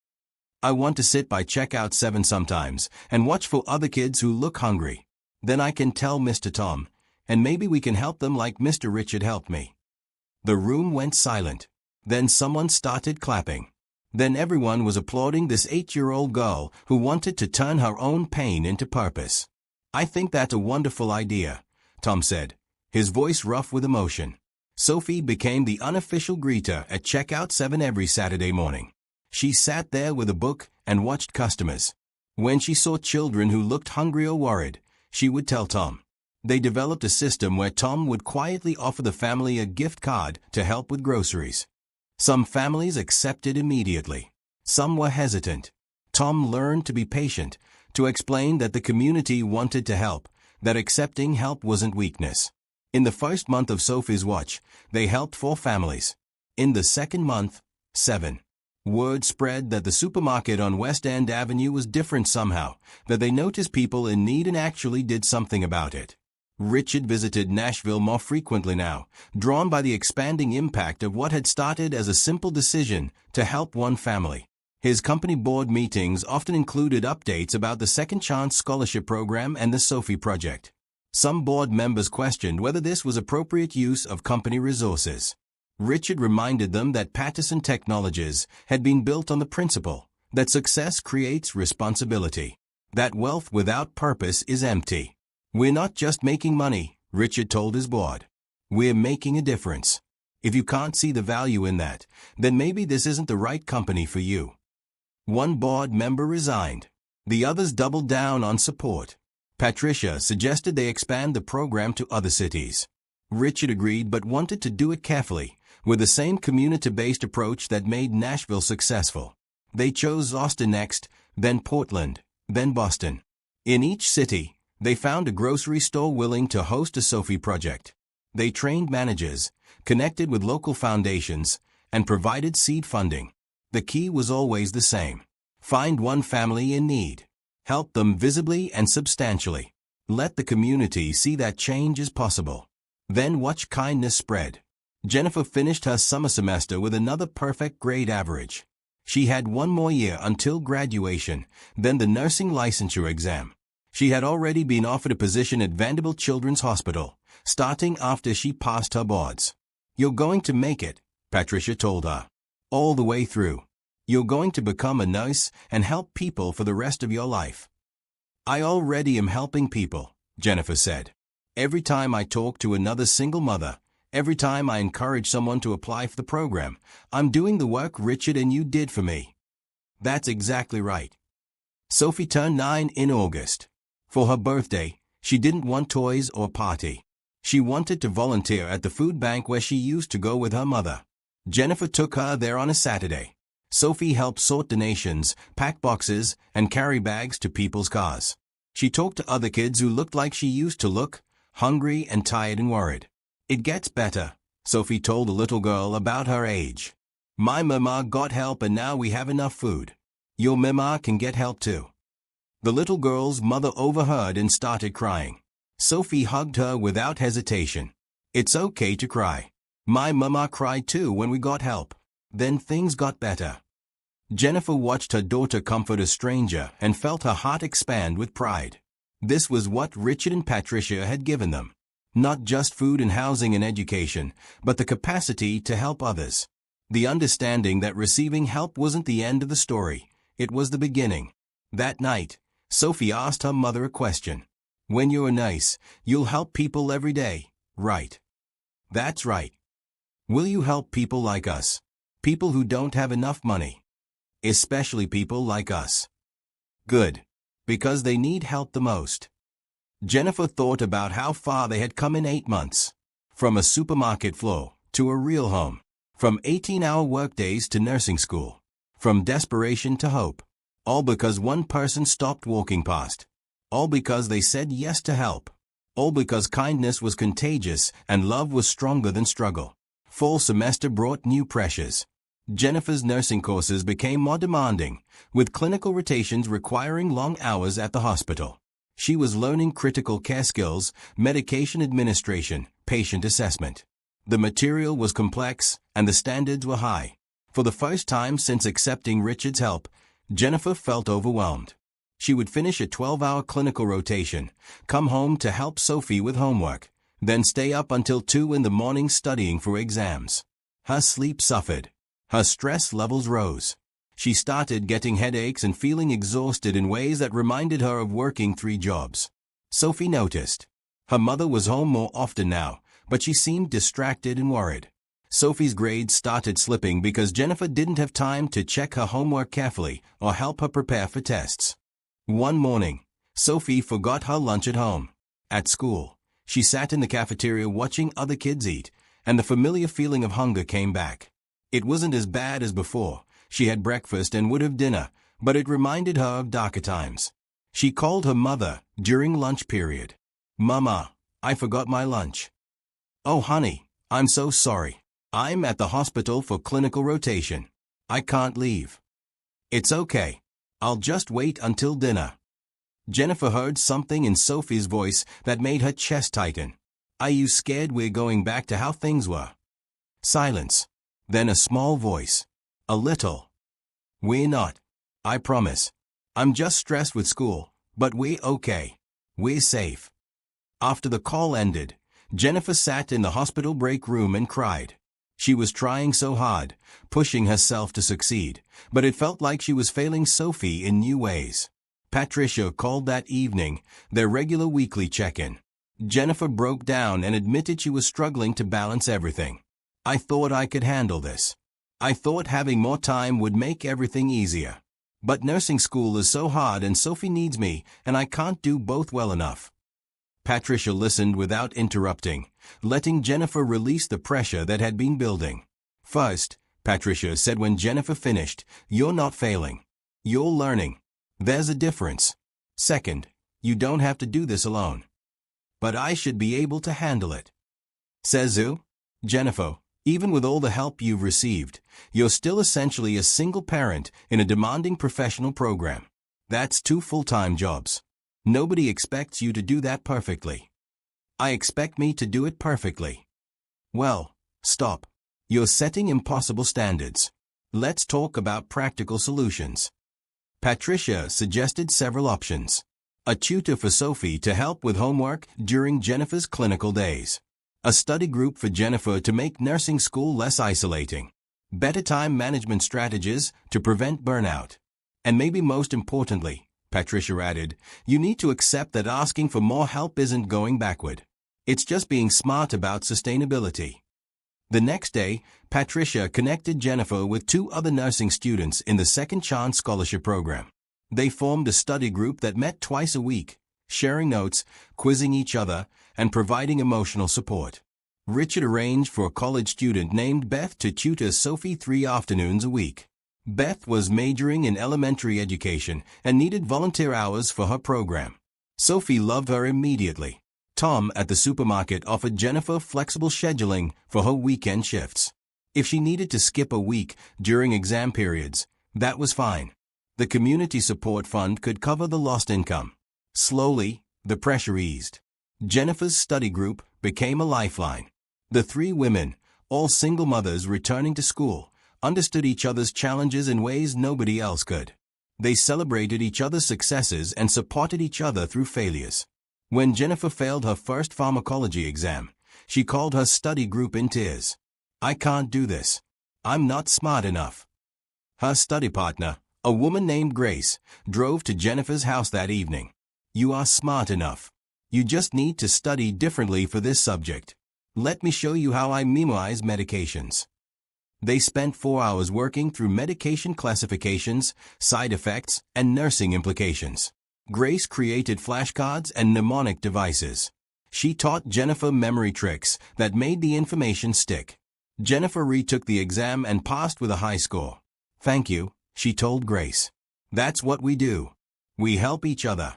"I want to sit by checkout 7 sometimes and watch for other kids who look hungry. Then I can tell Mr. Tom, and maybe we can help them like Mr. Richard helped me." The room went silent. Then someone started clapping. Then everyone was applauding this 8-year-old girl who wanted to turn her own pain into purpose. "I think that's a wonderful idea," Tom said, his voice rough with emotion. Sophie became the unofficial greeter at Checkout 7 every Saturday morning. She sat there with a book and watched customers. When she saw children who looked hungry or worried, she would tell Tom. They developed a system where Tom would quietly offer the family a gift card to help with groceries. Some families accepted immediately. Some were hesitant. Tom learned to be patient, to explain that the community wanted to help, that accepting help wasn't weakness. In the first month of Sophie's watch, they helped 4 families. In the second month, 7. Word spread that the supermarket on West End Avenue was different somehow, that they noticed people in need and actually did something about it. Richard visited Nashville more frequently now, drawn by the expanding impact of what had started as a simple decision to help one family. His company board meetings often included updates about the Second Chance Scholarship Program and the Sophie Project. Some board members questioned whether this was appropriate use of company resources. Richard reminded them that Patterson Technologies had been built on the principle that success creates responsibility, that wealth without purpose is empty. "We're not just making money," Richard told his board. "We're making a difference. If you can't see the value in that, then maybe this isn't the right company for you." One board member resigned. The others doubled down on support. Patricia suggested they expand the program to other cities. Richard agreed but wanted to do it carefully, with the same community-based approach that made Nashville successful. They chose Austin next, then Portland, then Boston. In each city, they found a grocery store willing to host a Sophie project. They trained managers, connected with local foundations, and provided seed funding. The key was always the same. Find one family in need. Help them visibly and substantially. Let the community see that change is possible. Then watch kindness spread. Jennifer finished her summer semester with another perfect grade average. She had one more year until graduation, then the nursing licensure exam. She had already been offered a position at Vanderbilt Children's Hospital, starting after she passed her boards. "You're going to make it," Patricia told her. "All the way through. You're going to become a nurse and help people for the rest of your life." "I already am helping people," Jennifer said. "Every time I talk to another single mother, every time I encourage someone to apply for the program, I'm doing the work Richard and you did for me." That's exactly right. Sophie turned 9 in August. For her birthday, she didn't want toys or party. She wanted to volunteer at the food bank where she used to go with her mother. Jennifer took her there on a Saturday. Sophie helped sort donations, pack boxes, and carry bags to people's cars. She talked to other kids who looked like she used to look, hungry and tired and worried. "It gets better," Sophie told a little girl about her age. "My mama got help and now we have enough food. Your mama can get help too." The little girl's mother overheard and started crying. Sophie hugged her without hesitation. "It's okay to cry. My mama cried too when we got help. Then things got better." Jennifer watched her daughter comfort a stranger and felt her heart expand with pride. This was what Richard and Patricia had given them. Not just food and housing and education, but the capacity to help others. The understanding that receiving help wasn't the end of the story, it was the beginning. That night, Sophie asked her mother a question. When you're nice, you'll help people every day, right? That's right. Will you help people like us? People who don't have enough money. Especially people like us. Good. Because they need help the most. Jennifer thought about how far they had come in 8 months. From a supermarket floor to a real home. From 18-hour workdays to nursing school. From desperation to hope. All because one person stopped walking past. All because they said yes to help. All because kindness was contagious and love was stronger than struggle. Fall semester brought new pressures. Jennifer's nursing courses became more demanding, with clinical rotations requiring long hours at the hospital. She was learning critical care skills, medication administration, patient assessment. The material was complex, and the standards were high. For the first time since accepting Richard's help, Jennifer felt overwhelmed. She would finish a 12-hour clinical rotation, come home to help Sophie with homework, then stay up until 2 in the morning studying for exams. Her sleep suffered. Her stress levels rose. She started getting headaches and feeling exhausted in ways that reminded her of working 3 jobs. Sophie noticed. Her mother was home more often now, but she seemed distracted and worried. Sophie's grades started slipping because Jennifer didn't have time to check her homework carefully or help her prepare for tests. One morning, Sophie forgot her lunch at home. At school, she sat in the cafeteria watching other kids eat, and the familiar feeling of hunger came back. It wasn't as bad as before. She had breakfast and would have dinner, but it reminded her of darker times. She called her mother during lunch period. "Mama, I forgot my lunch." "Oh honey, I'm so sorry. I'm at the hospital for clinical rotation. I can't leave." "It's okay. I'll just wait until dinner." Jennifer heard something in Sophie's voice that made her chest tighten. "Are you scared we're going back to how things were?" Silence. Then a small voice. "A little." "We're not. I promise. I'm just stressed with school, but we're okay. We're safe." After the call ended, Jennifer sat in the hospital break room and cried. She was trying so hard, pushing herself to succeed, but it felt like she was failing Sophie in new ways. Patricia called that evening, their regular weekly check-in. Jennifer broke down and admitted she was struggling to balance everything. "I thought I could handle this. I thought having more time would make everything easier. But nursing school is so hard and Sophie needs me, and I can't do both well enough." Patricia listened without interrupting, letting Jennifer release the pressure that had been building. "First," Patricia said when Jennifer finished, "you're not failing. You're learning. There's a difference. Second, you don't have to do this alone. But I should be able to handle it." Says who? Jennifer, even with all the help you've received, you're still essentially a single parent in a demanding professional program. That's 2 full-time jobs. Nobody expects you to do that perfectly. I expect me to do it perfectly. Well, stop. You're setting impossible standards. Let's talk about practical solutions. Patricia suggested several options. A tutor for Sophie to help with homework during Jennifer's clinical days. A study group for Jennifer to make nursing school less isolating. Better time management strategies to prevent burnout. And maybe most importantly, Patricia added, you need to accept that asking for more help isn't going backward. It's just being smart about sustainability. The next day, Patricia connected Jennifer with 2 other nursing students in the Second Chance Scholarship Program. They formed a study group that met twice a week, sharing notes, quizzing each other, and providing emotional support. Richard arranged for a college student named Beth to tutor Sophie 3 afternoons a week. Beth was majoring in elementary education and needed volunteer hours for her program. Sophie loved her immediately. Tom at the supermarket offered Jennifer flexible scheduling for her weekend shifts. If she needed to skip a week during exam periods, that was fine. The community support fund could cover the lost income. Slowly, the pressure eased. Jennifer's study group became a lifeline. The 3 women, all single mothers returning to school, understood each other's challenges in ways nobody else could. They celebrated each other's successes and supported each other through failures. When Jennifer failed her first pharmacology exam, she called her study group in tears. "I can't do this. I'm not smart enough. Her study partner, a woman named Grace, drove to Jennifer's house that evening. You are smart enough. You just need to study differently for this subject. Let me show you how I memorize medications. They spent 4 hours working through medication classifications, side effects, and nursing implications. Grace created flashcards and mnemonic devices. She taught Jennifer memory tricks that made the information stick. Jennifer retook the exam and passed with a high score. Thank you, she told Grace. That's what we do. We help each other.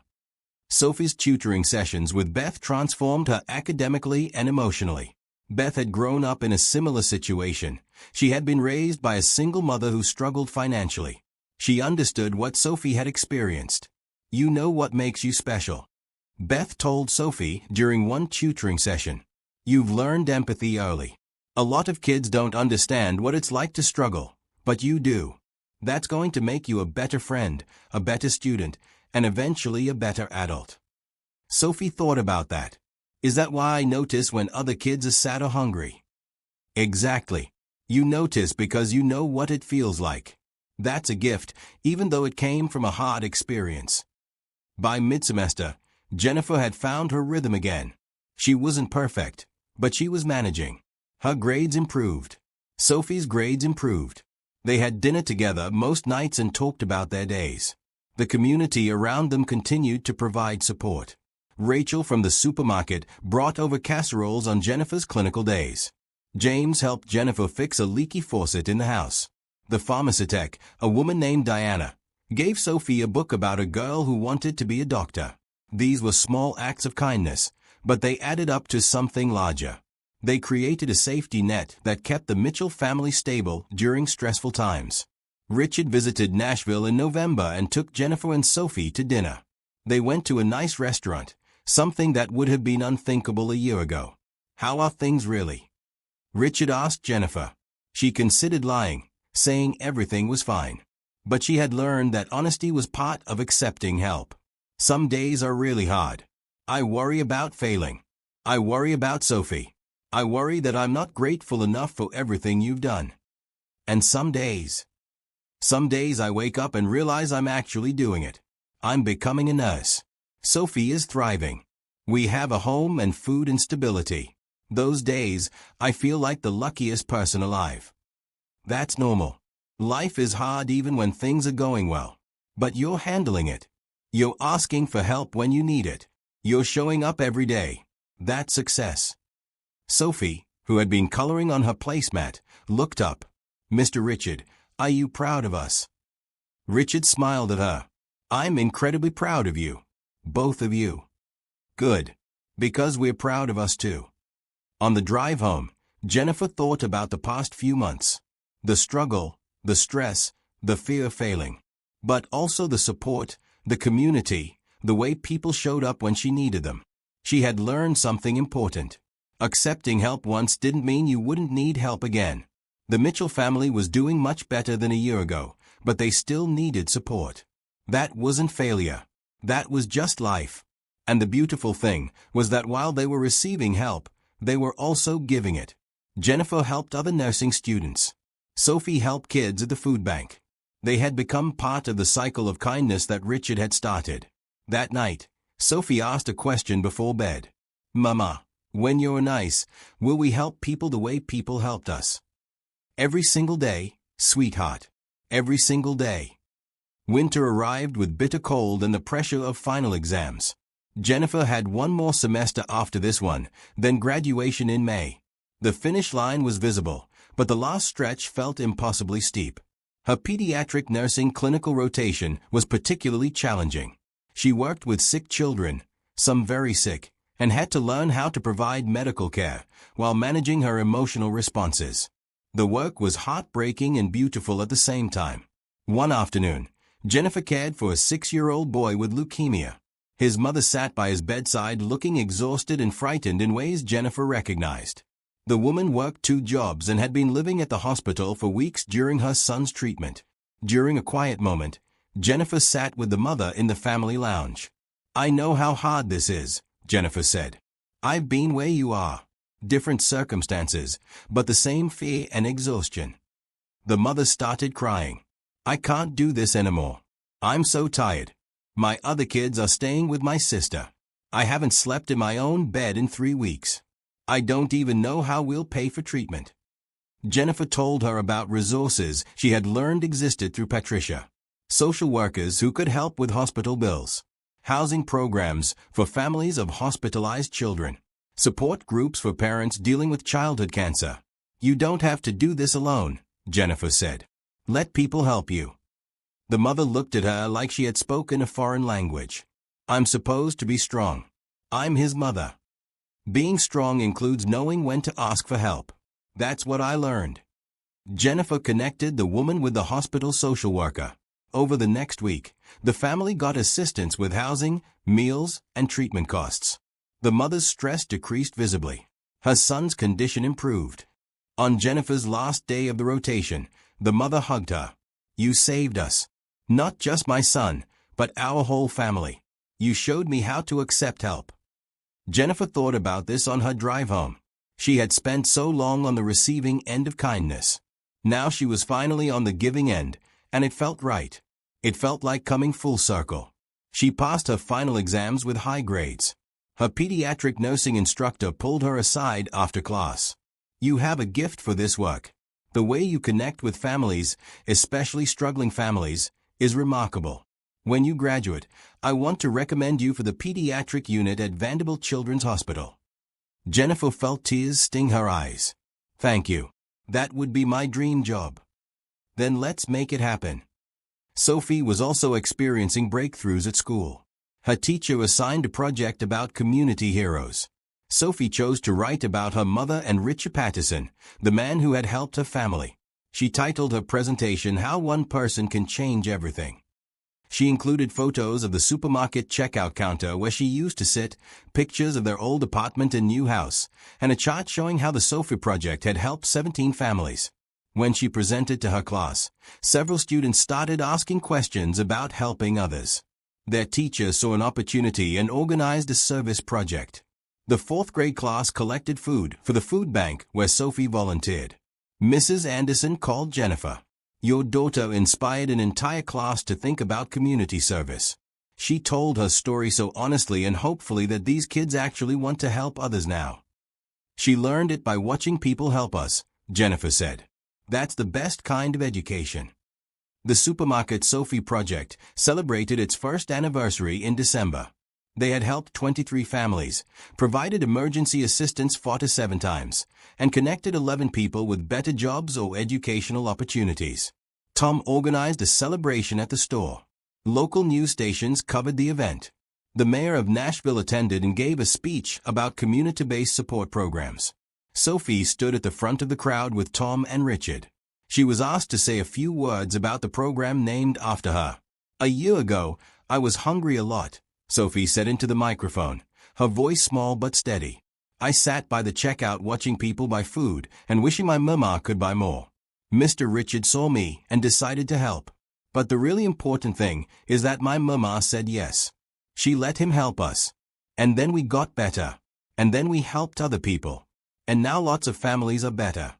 Sophie's tutoring sessions with Beth transformed her academically and emotionally. Beth had grown up in a similar situation. She had been raised by a single mother who struggled financially. She understood what Sophie had experienced. You know what makes you special. Beth told Sophie during one tutoring session. You've learned empathy early. A lot of kids don't understand what it's like to struggle, but you do. That's going to make you a better friend, a better student, and eventually a better adult. Sophie thought about that. Is that why I notice when other kids are sad or hungry? Exactly. You notice because you know what it feels like. That's a gift, even though it came from a hard experience. By mid-semester, Jennifer had found her rhythm again. She wasn't perfect, but she was managing. Her grades improved. Sophie's grades improved. They had dinner together most nights and talked about their days. The community around them continued to provide support. Rachel from the supermarket brought over casseroles on Jennifer's clinical days. James helped Jennifer fix a leaky faucet in the house. The pharmacy tech, a woman named Diana, gave Sophie a book about a girl who wanted to be a doctor. These were small acts of kindness, but they added up to something larger. They created a safety net that kept the Mitchell family stable during stressful times. Richard visited Nashville in November and took Jennifer and Sophie to dinner. They went to a nice restaurant, something that would have been unthinkable a year ago. How are things really? Richard asked Jennifer. She considered lying, saying everything was fine. But she had learned that honesty was part of accepting help. Some days are really hard. I worry about failing. I worry about Sophie. I worry that I'm not grateful enough for everything you've done. And some days I wake up and realize I'm actually doing it. I'm becoming a nurse. Sophie is thriving. We have a home and food and stability. Those days, I feel like the luckiest person alive. That's normal. Life is hard even when things are going well. But you're handling it. You're asking for help when you need it. You're showing up every day. That's success. Sophie, who had been coloring on her placemat, looked up. Mr. Richard, are you proud of us? Richard smiled at her. I'm incredibly proud of you. Both of you. Good. Because we're proud of us too. On the drive home, Jennifer thought about the past few months. The struggle, the stress, the fear of failing. But also the support, the community, the way people showed up when she needed them. She had learned something important. Accepting help once didn't mean you wouldn't need help again. The Mitchell family was doing much better than a year ago, but they still needed support. That wasn't failure. That was just life. And the beautiful thing was that while they were receiving help, they were also giving it. Jennifer helped other nursing students. Sophie helped kids at the food bank. They had become part of the cycle of kindness that Richard had started. That night, Sophie asked a question before bed. Mama, when you're nice, will we help people the way people helped us? Every single day, sweetheart. Every single day. Winter arrived with bitter cold and the pressure of final exams. Jennifer had one more semester after this one, then graduation in May. The finish line was visible, but the last stretch felt impossibly steep. Her pediatric nursing clinical rotation was particularly challenging. She worked with sick children, some very sick, and had to learn how to provide medical care while managing her emotional responses. The work was heartbreaking and beautiful at the same time. One afternoon, Jennifer cared for a 6-year-old boy with leukemia. His mother sat by his bedside looking exhausted and frightened in ways Jennifer recognized. The woman worked 2 jobs and had been living at the hospital for weeks during her son's treatment. During a quiet moment, Jennifer sat with the mother in the family lounge. I know how hard this is, Jennifer said. I've been where you are. Different circumstances, but the same fear and exhaustion. The mother started crying. I can't do this anymore. I'm so tired. My other kids are staying with my sister. I haven't slept in my own bed in 3 weeks. I don't even know how we'll pay for treatment. Jennifer told her about resources she had learned existed through Patricia. Social workers who could help with hospital bills, housing programs for families of hospitalized children, support groups for parents dealing with childhood cancer. You don't have to do this alone, Jennifer said. Let people help you. The mother looked at her like she had spoken a foreign language. I'm supposed to be strong. I'm his mother. Being strong includes knowing when to ask for help. That's what I learned. Jennifer connected the woman with the hospital social worker. Over the next week, the family got assistance with housing, meals, and treatment costs. The mother's stress decreased visibly. Her son's condition improved. On Jennifer's last day of the rotation, the mother hugged her. You saved us. Not just my son, but our whole family. You showed me how to accept help. Jennifer thought about this on her drive home. She had spent so long on the receiving end of kindness. Now she was finally on the giving end, and it felt right. It felt like coming full circle. She passed her final exams with high grades. Her pediatric nursing instructor pulled her aside after class. You have a gift for this work. The way you connect with families, especially struggling families, is remarkable. When you graduate, I want to recommend you for the pediatric unit at Vanderbilt Children's Hospital. Jennifer felt tears sting her eyes. Thank you. That would be my dream job. Then let's make it happen. Sophie was also experiencing breakthroughs at school. Her teacher assigned a project about community heroes. Sophie chose to write about her mother and Richard Patterson, the man who had helped her family. She titled her presentation How One Person Can Change Everything. She included photos of the supermarket checkout counter where she used to sit, pictures of their old apartment and new house, and a chart showing how the Sophie Project had helped 17 families. When she presented to her class, several students started asking questions about helping others. Their teacher saw an opportunity and organized a service project. The 4th grade class collected food for the food bank where Sophie volunteered. Mrs. Anderson called Jennifer. Your daughter inspired an entire class to think about community service. She told her story so honestly and hopefully that these kids actually want to help others now. She learned it by watching people help us, Jennifer said. That's the best kind of education. The Supermarket Sophie Project celebrated its first anniversary in December. They had helped 23 families, provided emergency assistance 47 times, and connected 11 people with better jobs or educational opportunities. Tom organized a celebration at the store. Local news stations covered the event. The mayor of Nashville attended and gave a speech about community-based support programs. Sophie stood at the front of the crowd with Tom and Richard. She was asked to say a few words about the program named after her. A year ago, I was hungry a lot, Sophie said into the microphone, her voice small but steady. I sat by the checkout watching people buy food and wishing my mama could buy more. Mr. Richard saw me and decided to help. But the really important thing is that my mama said yes. She let him help us. And then we got better. And then we helped other people. And now lots of families are better.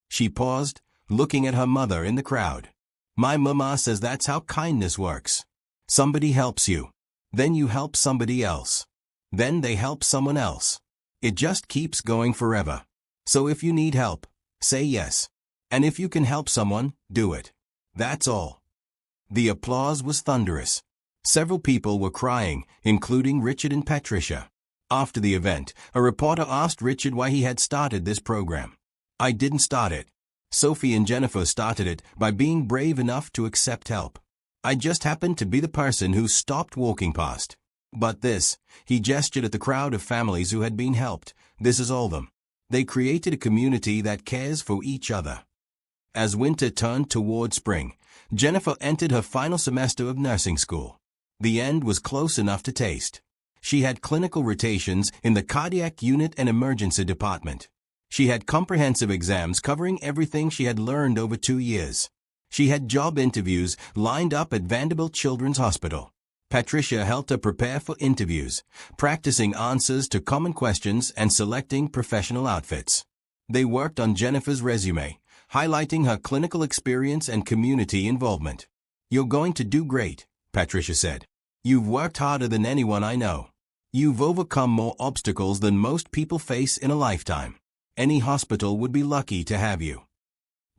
She paused, looking at her mother in the crowd. My mama says that's how kindness works. Somebody helps you. Then you help somebody else. Then they help someone else. It just keeps going forever. So if you need help, say yes. And if you can help someone, do it. That's all. The applause was thunderous. Several people were crying, including Richard and Patricia. After the event, a reporter asked Richard why he had started this program. I didn't start it. Sophie and Jennifer started it by being brave enough to accept help. I just happened to be the person who stopped walking past. But this, he gestured at the crowd of families who had been helped, this is all of them. They created a community that cares for each other. As winter turned toward spring, Jennifer entered her final semester of nursing school. The end was close enough to taste. She had clinical rotations in the cardiac unit and emergency department. She had comprehensive exams covering everything she had learned over 2 years. She had job interviews lined up at Vanderbilt Children's Hospital. Patricia helped her prepare for interviews, practicing answers to common questions and selecting professional outfits. They worked on Jennifer's resume, highlighting her clinical experience and community involvement. "You're going to do great," Patricia said. "You've worked harder than anyone I know. You've overcome more obstacles than most people face in a lifetime. Any hospital would be lucky to have you."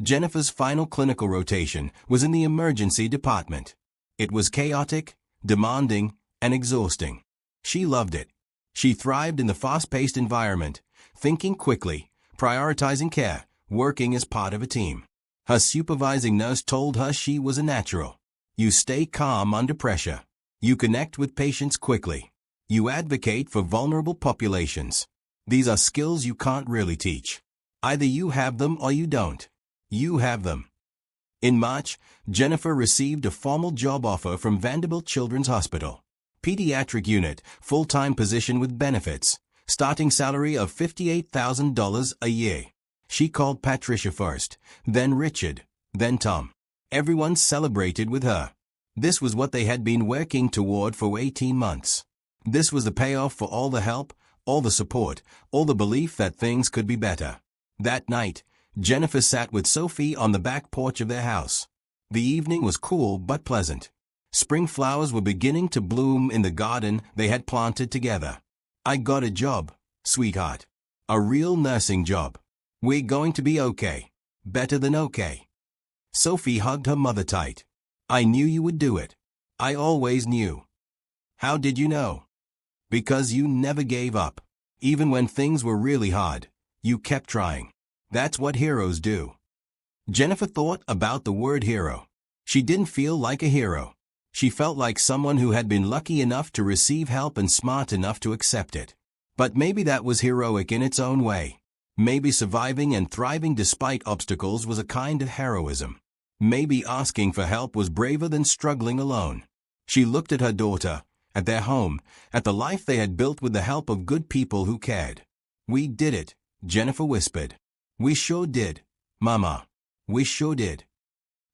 Jennifer's final clinical rotation was in the emergency department. It was chaotic, demanding, and exhausting. She loved it. She thrived in the fast-paced environment, thinking quickly, prioritizing care, working as part of a team. Her supervising nurse told her she was a natural. "You stay calm under pressure. You connect with patients quickly. You advocate for vulnerable populations. These are skills you can't really teach. Either you have them or you don't. You have them." In March, Jennifer received a formal job offer from Vanderbilt Children's Hospital. Pediatric unit, full-time position with benefits, starting salary of $58,000 a year. She called Patricia first, then Richard, then Tom. Everyone celebrated with her. This was what they had been working toward for 18 months. This was the payoff for all the help, all the support, all the belief that things could be better. That night, Jennifer sat with Sophie on the back porch of their house. The evening was cool but pleasant. Spring flowers were beginning to bloom in the garden they had planted together. "I got a job, sweetheart. A real nursing job. We're going to be okay. Better than okay." Sophie hugged her mother tight. "I knew you would do it. I always knew." "How did you know?" "Because you never gave up. Even when things were really hard, you kept trying. That's what heroes do." Jennifer thought about the word hero. She didn't feel like a hero. She felt like someone who had been lucky enough to receive help and smart enough to accept it. But maybe that was heroic in its own way. Maybe surviving and thriving despite obstacles was a kind of heroism. Maybe asking for help was braver than struggling alone. She looked at her daughter, at their home, at the life they had built with the help of good people who cared. "We did it," Jennifer whispered. "We sure did, Mama. We sure did."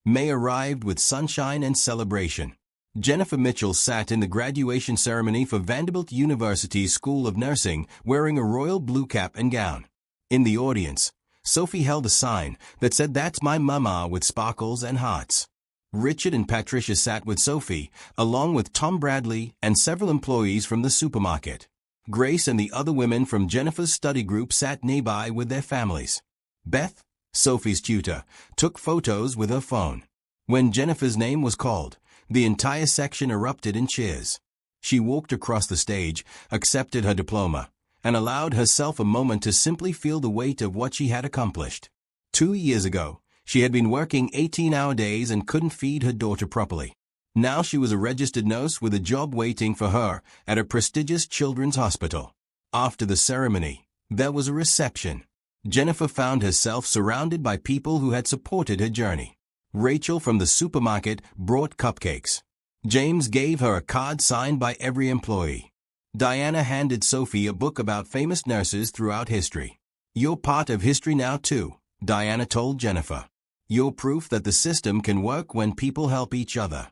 May arrived with sunshine and celebration. Jennifer Mitchell sat in the graduation ceremony for Vanderbilt University's School of Nursing wearing a royal blue cap and gown. In the audience, Sophie held a sign that said, "That's my mama," with sparkles and hearts. Richard and Patricia sat with Sophie, along with Tom Bradley and several employees from the supermarket. Grace and the other women from Jennifer's study group sat nearby with their families. Beth, Sophie's tutor, took photos with her phone. When Jennifer's name was called, the entire section erupted in cheers. She walked across the stage, accepted her diploma, and allowed herself a moment to simply feel the weight of what she had accomplished. 2 years ago, she had been working 18-hour days and couldn't feed her daughter properly. Now she was a registered nurse with a job waiting for her at a prestigious children's hospital. After the ceremony, there was a reception. Jennifer found herself surrounded by people who had supported her journey. Rachel from the supermarket brought cupcakes. James gave her a card signed by every employee. Diana handed Sophie a book about famous nurses throughout history. "You're part of history now too," Diana told Jennifer. "You're proof that the system can work when people help each other."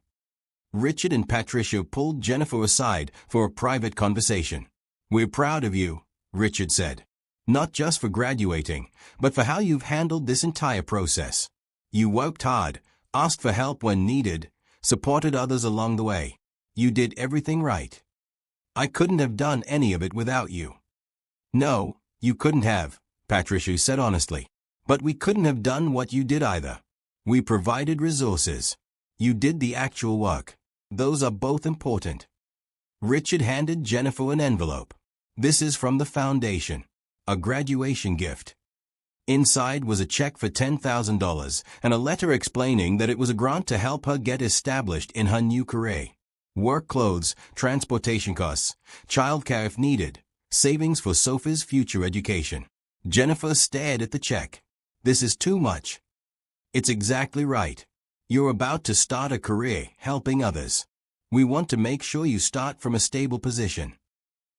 Richard and Patricia pulled Jennifer aside for a private conversation. "We're proud of you," Richard said. "Not just for graduating, but for how you've handled this entire process. You worked hard, asked for help when needed, supported others along the way. You did everything right. I couldn't have done any of it without you." "No, you couldn't have," Patricia said honestly. "But we couldn't have done what you did either. We provided resources. You did the actual work. Those are both important." Richard handed Jennifer an envelope. "This is from the foundation. A graduation gift." Inside was a check for $10,000 and a letter explaining that it was a grant to help her get established in her new career. Work clothes, transportation costs, childcare if needed, savings for Sophie's future education. Jennifer stared at the check. "This is too much." "It's exactly right. You're about to start a career helping others. We want to make sure you start from a stable position."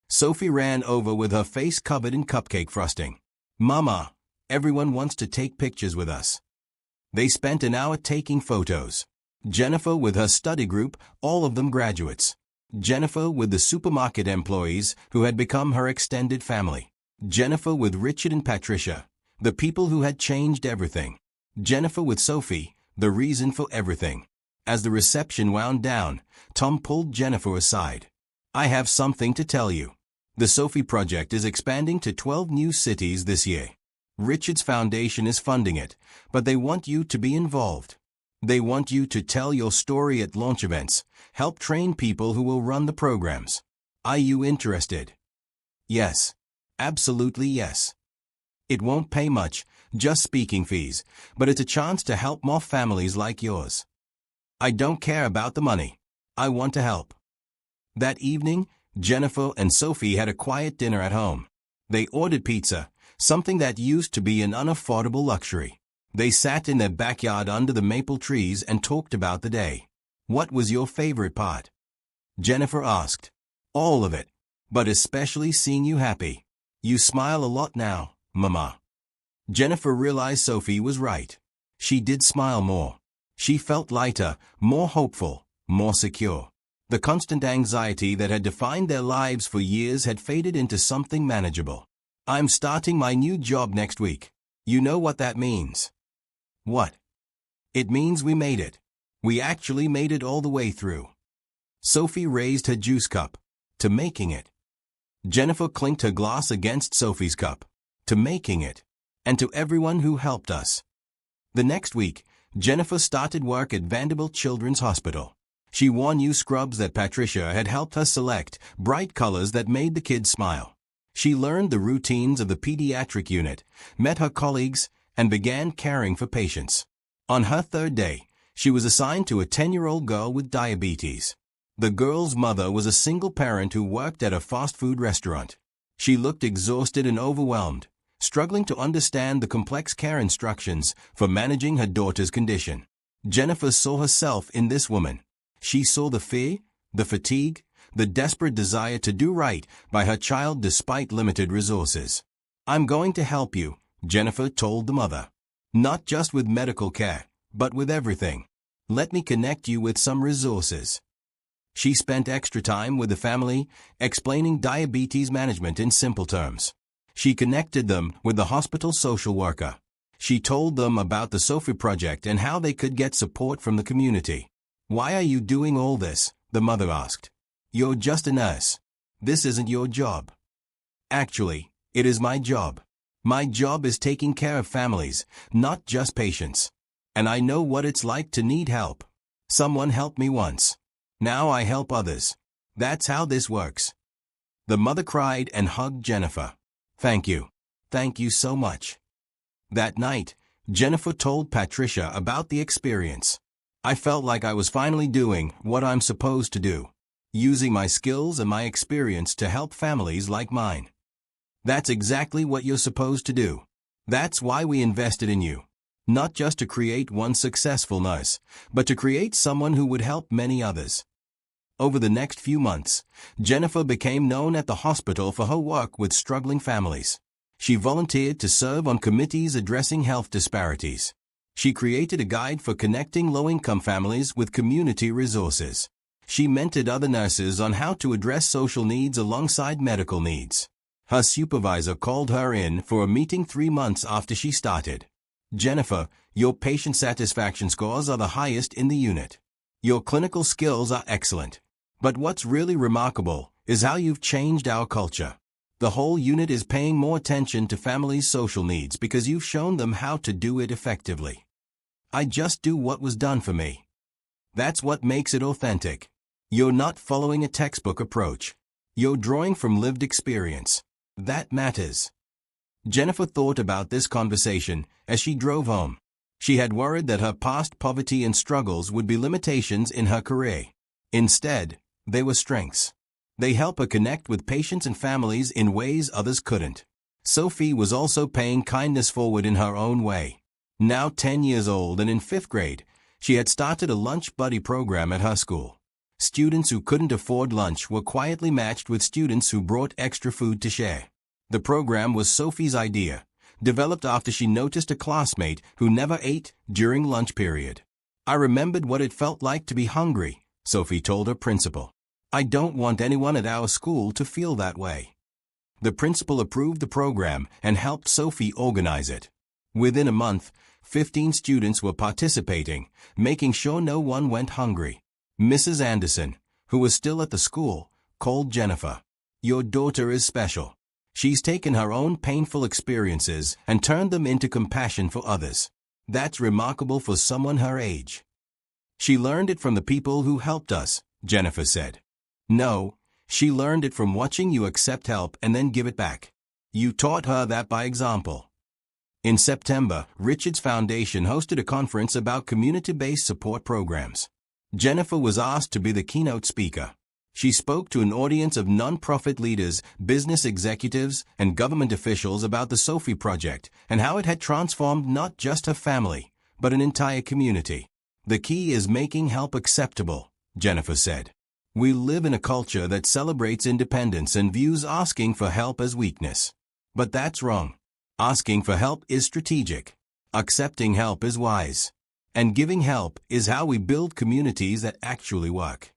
Sophie ran over with her face covered in cupcake frosting. "Mama, everyone wants to take pictures with us." They spent an hour taking photos. Jennifer with her study group, all of them graduates. Jennifer with the supermarket employees who had become her extended family. Jennifer with Richard and Patricia, the people who had changed everything. Jennifer with Sophie, the reason for everything. As the reception wound down, Tom pulled Jennifer aside. I have something to tell you. The Sophie Project is expanding to 12 new cities this year. Richard's Foundation is funding it, but they want you to be involved. They want you to tell your story at launch events, help train people who will run the programs. Are you interested? Yes. Absolutely yes. It won't pay much, just speaking fees, but it's a chance to help more families like yours. I don't care about the money. I want to help. That evening, Jennifer and Sophie had a quiet dinner at home. They ordered pizza, something that used to be an unaffordable luxury. They sat in their backyard under the maple trees and talked about the day. What was your favorite part? Jennifer asked. All of it, but especially seeing you happy. You smile a lot now, Mama. Jennifer realized Sophie was right. She did smile more. She felt lighter, more hopeful, more secure. The constant anxiety that had defined their lives for years had faded into something manageable. I'm starting my new job next week. You know what that means. What? It means we made it. We actually made it all the way through. Sophie raised her juice cup. To making it. Jennifer clinked her glass against Sophie's cup. To making it. And to everyone who helped us. The next week, Jennifer started work at Vanderbilt Children's Hospital. She wore new scrubs that Patricia had helped her select, bright colors that made the kids smile. She learned the routines of the pediatric unit, met her colleagues, and began caring for patients. On her third day, she was assigned to a 10-year-old girl with diabetes. The girl's mother was a single parent who worked at a fast food restaurant. She looked exhausted and overwhelmed, struggling to understand the complex care instructions for managing her daughter's condition. Jennifer saw herself in this woman. She saw the fear, the fatigue, the desperate desire to do right by her child despite limited resources. I'm going to help you, Jennifer told the mother. Not just with medical care, but with everything. Let me connect you with some resources. She spent extra time with the family, explaining diabetes management in simple terms. She connected them with the hospital social worker. She told them about the Sophie Project and how they could get support from the community. Why are you doing all this? The mother asked. You're just a nurse. This isn't your job. Actually, it is my job. My job is taking care of families, not just patients. And I know what it's like to need help. Someone helped me once. Now I help others. That's how this works. The mother cried and hugged Jennifer. Thank you. Thank you so much. That night, Jennifer told Patricia about the experience. I felt like I was finally doing what I'm supposed to do, using my skills and my experience to help families like mine. That's exactly what you're supposed to do. That's why we invested in you. Not just to create one successful nurse, but to create someone who would help many others. Over the next few months, Jennifer became known at the hospital for her work with struggling families. She volunteered to serve on committees addressing health disparities. She created a guide for connecting low-income families with community resources. She mentored other nurses on how to address social needs alongside medical needs. Her supervisor called her in for a meeting 3 months after she started. Jennifer, your patient satisfaction scores are the highest in the unit. Your clinical skills are excellent. But what's really remarkable is how you've changed our culture. The whole unit is paying more attention to families' social needs because you've shown them how to do it effectively. I just do what was done for me. That's what makes it authentic. You're not following a textbook approach. You're drawing from lived experience. That matters. Jennifer thought about this conversation as she drove home. She had worried that her past poverty and struggles would be limitations in her career. Instead, they were strengths. They help her connect with patients and families in ways others couldn't. Sophie was also paying kindness forward in her own way. Now 10 years old and in 5th grade, she had started a lunch buddy program at her school. Students who couldn't afford lunch were quietly matched with students who brought extra food to share. The program was Sophie's idea, developed after she noticed a classmate who never ate during lunch period. I remembered what it felt like to be hungry, Sophie told her principal. I don't want anyone at our school to feel that way. The principal approved the program and helped Sophie organize it. Within a month, 15 students were participating, making sure no one went hungry. Mrs. Anderson, who was still at the school, called Jennifer. "Your daughter is special. She's taken her own painful experiences and turned them into compassion for others. That's remarkable for someone her age." "She learned it from the people who helped us," Jennifer said. "No, she learned it from watching you accept help and then give it back. You taught her that by example." In September, Richard's Foundation hosted a conference about community-based support programs. Jennifer was asked to be the keynote speaker. She spoke to an audience of non-profit leaders, business executives, and government officials about the Sophie Project and how it had transformed not just her family, but an entire community. "The key is making help acceptable," Jennifer said. "We live in a culture that celebrates independence and views asking for help as weakness. But that's wrong. Asking for help is strategic. Accepting help is wise. And giving help is how we build communities that actually work."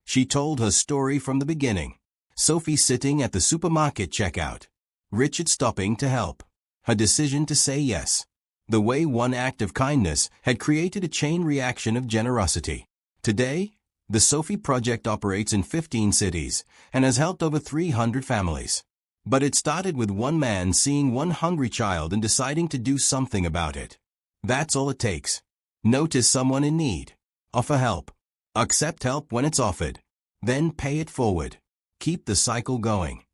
She told her story from the beginning. Sophie sitting at the supermarket checkout. Richard stopping to help. Her decision to say yes. The way one act of kindness had created a chain reaction of generosity. Today, the Sophie Project operates in 15 cities and has helped over 300 families. But it started with one man seeing one hungry child and deciding to do something about it. That's all it takes. Notice someone in need. Offer help. Accept help when it's offered. Then pay it forward. Keep the cycle going.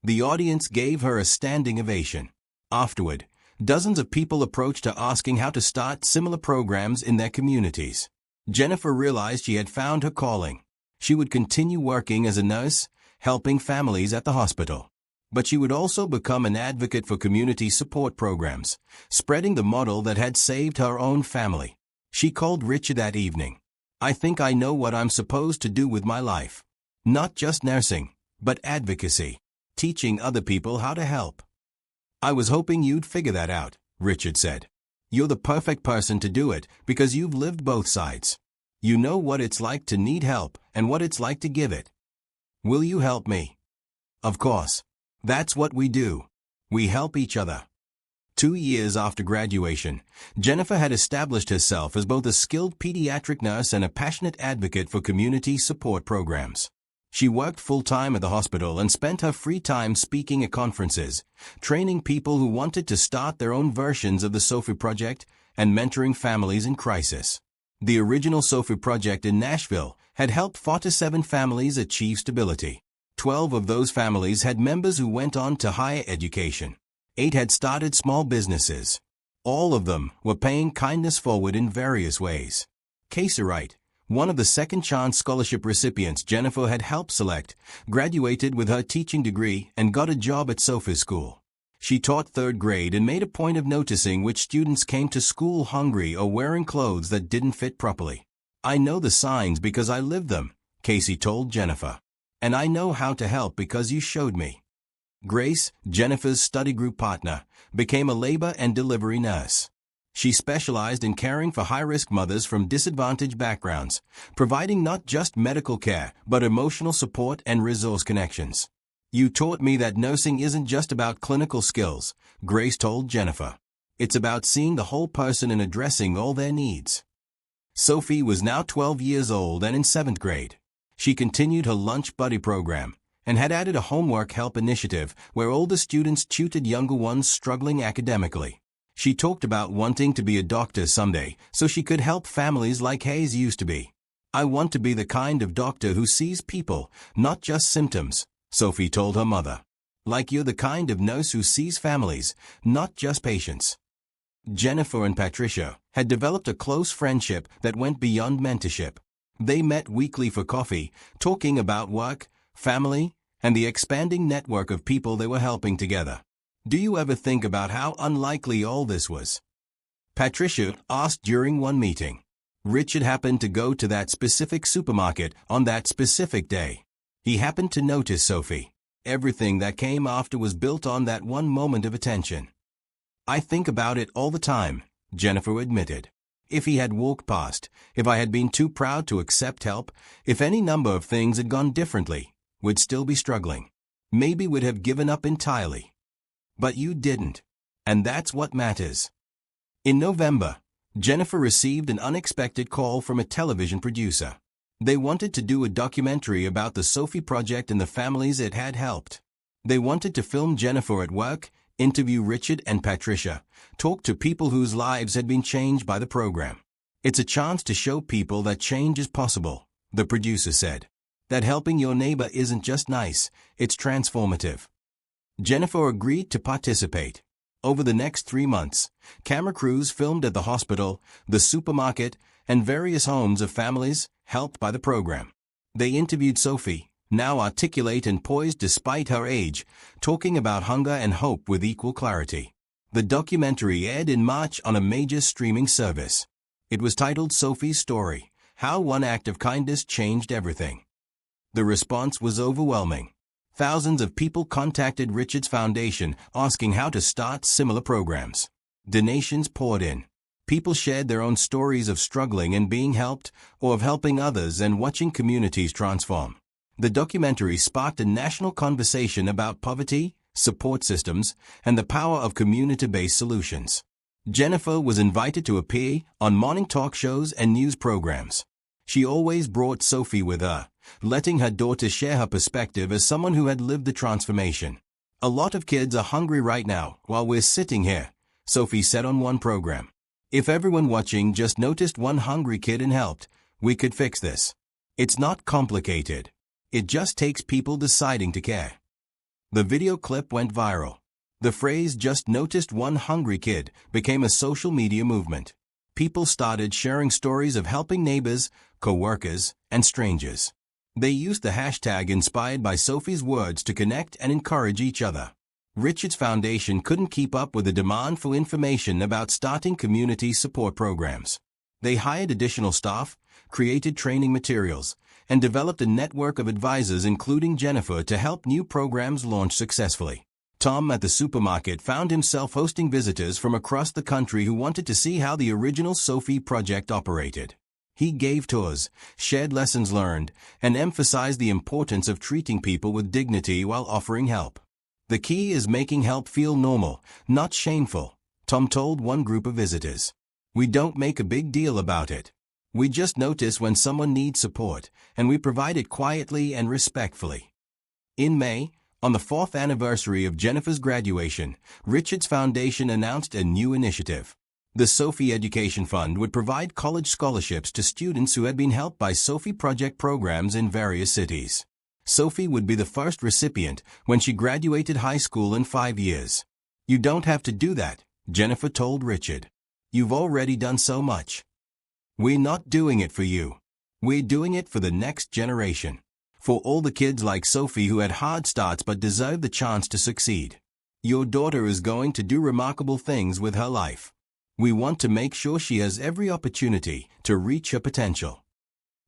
The audience gave her a standing ovation. Afterward, dozens of people approached her asking how to start similar programs in their communities. Jennifer realized she had found her calling. She would continue working as a nurse, helping families at the hospital. But she would also become an advocate for community support programs, spreading the model that had saved her own family. She called Richard that evening. "I think I know what I'm supposed to do with my life. Not just nursing, but advocacy, teaching other people how to help." "I was hoping you'd figure that out," Richard said. "You're the perfect person to do it because you've lived both sides. You know what it's like to need help and what it's like to give it. Will you help me?" "Of course. That's what we do. We help each other." 2 years after graduation, Jennifer had established herself as both a skilled pediatric nurse and a passionate advocate for community support programs. She worked full-time at the hospital and spent her free time speaking at conferences, training people who wanted to start their own versions of the Sophie Project and mentoring families in crisis. The original Sophie Project in Nashville had helped 47 families achieve stability. 12 of those families had members who went on to higher education. 8 had started small businesses. All of them were paying kindness forward in various ways. Casey Wright, one of the Second Chance Scholarship recipients Jennifer had helped select, graduated with her teaching degree and got a job at Sophie School. She taught 3rd grade and made a point of noticing which students came to school hungry or wearing clothes that didn't fit properly. "I know the signs because I lived them," Casey told Jennifer. "And I know how to help because you showed me." Grace, Jennifer's study group partner, became a labor and delivery nurse. She specialized in caring for high-risk mothers from disadvantaged backgrounds, providing not just medical care, but emotional support and resource connections. "You taught me that nursing isn't just about clinical skills," Grace told Jennifer. "It's about seeing the whole person and addressing all their needs." Sophie was now 12 years old and in 7th grade. She continued her lunch buddy program and had added a homework help initiative where older students tutored younger ones struggling academically. She talked about wanting to be a doctor someday so she could help families like Hayes used to be. "I want to be the kind of doctor who sees people, not just symptoms," Sophie told her mother. "Like you're the kind of nurse who sees families, not just patients." Jennifer and Patricia had developed a close friendship that went beyond mentorship. They met weekly for coffee, talking about work, family, and the expanding network of people they were helping together. "Do you ever think about how unlikely all this was?" Patricia asked during one meeting. Richard happened to go to that specific supermarket on that specific day. He happened to notice Sophie. Everything that came after was built on that one moment of attention. "I think about it all the time," Jennifer admitted. "If he had walked past, if I had been too proud to accept help, if any number of things had gone differently, we'd still be struggling. Maybe we'd have given up entirely. But you didn't. And that's what matters." In November, Jennifer received an unexpected call from a television producer. They wanted to do a documentary about the Sophie Project and the families it had helped. They wanted to film Jennifer at work, interview Richard and Patricia, talk to people whose lives had been changed by the program. It's a chance to show people that change is possible, the producer said. That helping your neighbor isn't just nice, it's transformative. Jennifer agreed to participate. Over the next 3 months, camera crews filmed at the hospital, the supermarket, and various homes of families helped by the program. They interviewed Sophie, now articulate and poised despite her age, talking about hunger and hope with equal clarity. The documentary aired in March on a major streaming service. It was titled Sophie's Story: How One Act of Kindness Changed Everything. The response was overwhelming. Thousands of people contacted Richard's Foundation asking how to start similar programs. Donations poured in. People shared their own stories of struggling and being helped, or of helping others and watching communities transform. The documentary sparked a national conversation about poverty, support systems, and the power of community-based solutions. Jennifer was invited to appear on morning talk shows and news programs. She always brought Sophie with her, letting her daughter share her perspective as someone who had lived the transformation. "A lot of kids are hungry right now while we're sitting here," Sophie said on one program. "If everyone watching just noticed one hungry kid and helped, we could fix this. It's not complicated. It just takes people deciding to care." The video clip went viral. The phrase "just noticed one hungry kid" became a social media movement. People started sharing stories of helping neighbors, co-workers, and strangers. They used the hashtag inspired by Sophie's words to connect and encourage each other. Richard's Foundation couldn't keep up with the demand for information about starting community support programs. They hired additional staff, created training materials, and developed a network of advisors including Jennifer to help new programs launch successfully. Tom at the supermarket found himself hosting visitors from across the country who wanted to see how the original Sophie Project operated. He gave tours, shared lessons learned, and emphasized the importance of treating people with dignity while offering help. "The key is making help feel normal, not shameful," Tom told one group of visitors. "We don't make a big deal about it. We just notice when someone needs support, and we provide it quietly and respectfully." In May, on the 4th anniversary of Jennifer's graduation, Richard's Foundation announced a new initiative. The Sophie Education Fund would provide college scholarships to students who had been helped by Sophie Project programs in various cities. Sophie would be the first recipient when she graduated high school in 5 years. "You don't have to do that," Jennifer told Richard. "You've already done so much. We're not doing it for you. We're doing it for the next generation. For all the kids like Sophie who had hard starts but deserve the chance to succeed. Your daughter is going to do remarkable things with her life. We want to make sure she has every opportunity to reach her potential."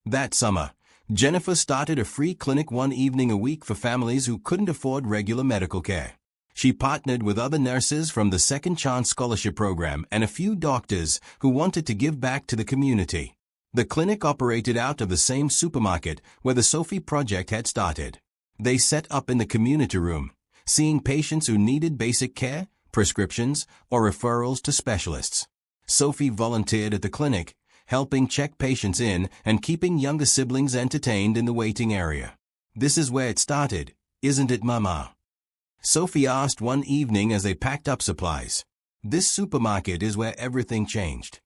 That summer, Jennifer started a free clinic one evening a week for families who couldn't afford regular medical care. She partnered with other nurses from the Second Chance Scholarship Program and a few doctors who wanted to give back to the community. The clinic operated out of the same supermarket where the Sophie Project had started. They set up in the community room, seeing patients who needed basic care, prescriptions, or referrals to specialists. Sophie volunteered at the clinic, helping check patients in and keeping younger siblings entertained in the waiting area. "This is where it started, isn't it, Mama?" Sophie asked one evening as they packed up supplies. "This supermarket is where everything changed."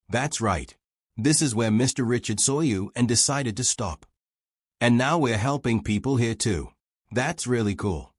"That's right. This is where Mr. Richard saw you and decided to stop. And now we're helping people here too. That's really cool."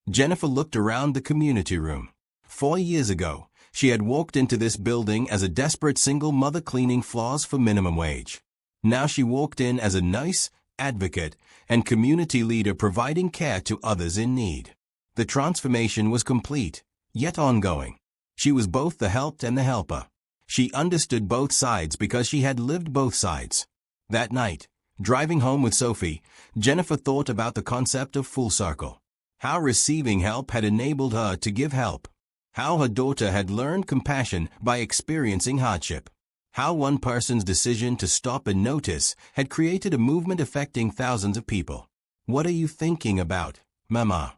Jennifer looked around the community room. 4 years ago, she had walked into this building as a desperate single mother cleaning floors for minimum wage. Now she walked in as a nurse, advocate, and community leader providing care to others in need. The transformation was complete, yet ongoing. She was both the helped and the helper. She understood both sides because she had lived both sides. That night, driving home with Sophie, Jennifer thought about the concept of full circle. How receiving help had enabled her to give help. How her daughter had learned compassion by experiencing hardship. How one person's decision to stop and notice had created a movement affecting thousands of people. "What are you thinking about, Mama?"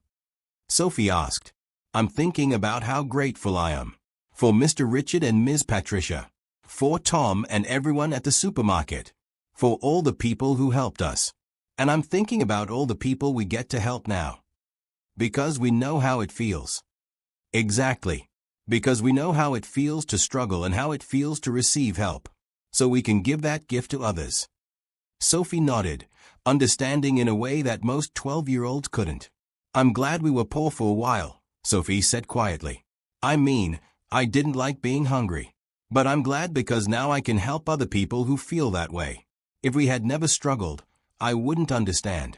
Sophie asked. "I'm thinking about how grateful I am For Mr. Richard and Ms. Patricia. For Tom and everyone at the supermarket. For all the people who helped us. And I'm thinking about all the people we get to help now. Because we know how it feels. Exactly. Because we know how it feels to struggle and how it feels to receive help. So we can give that gift to others. Sophie nodded, understanding in a way that most 12-year-olds couldn't. I'm glad we were poor for a while, Sophie said quietly. I mean, I didn't like being hungry. But I'm glad because now I can help other people who feel that way. If we had never struggled, I wouldn't understand.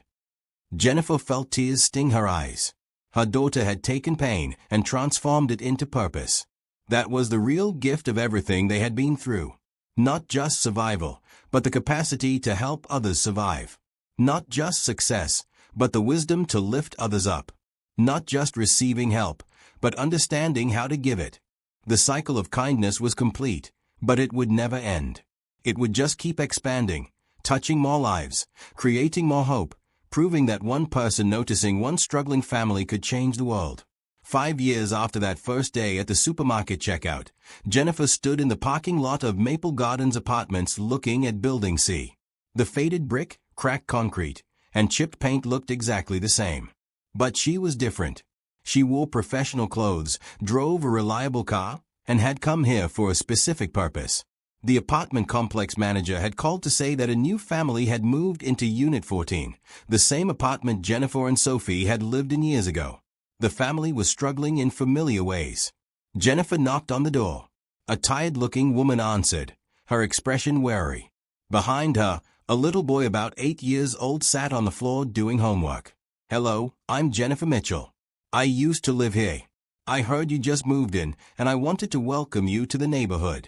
Jennifer felt tears sting her eyes. Her daughter had taken pain and transformed it into purpose. That was the real gift of everything they had been through. Not just survival, but the capacity to help others survive. Not just success, but the wisdom to lift others up. Not just receiving help, but understanding how to give it. The cycle of kindness was complete, but it would never end. It would just keep expanding, touching more lives, creating more hope, proving that one person noticing one struggling family could change the world. 5 years after that first day at the supermarket checkout, Jennifer stood in the parking lot of Maple Gardens Apartments looking at Building C. The faded brick, cracked concrete, and chipped paint looked exactly the same. But she was different. She wore professional clothes, drove a reliable car, and had come here for a specific purpose. The apartment complex manager had called to say that a new family had moved into Unit 14, the same apartment Jennifer and Sophie had lived in years ago. The family was struggling in familiar ways. Jennifer knocked on the door. A tired-looking woman answered, her expression wary. Behind her, a little boy about 8 years old sat on the floor doing homework. Hello, I'm Jennifer Mitchell. I used to live here. I heard you just moved in, and I wanted to welcome you to the neighborhood.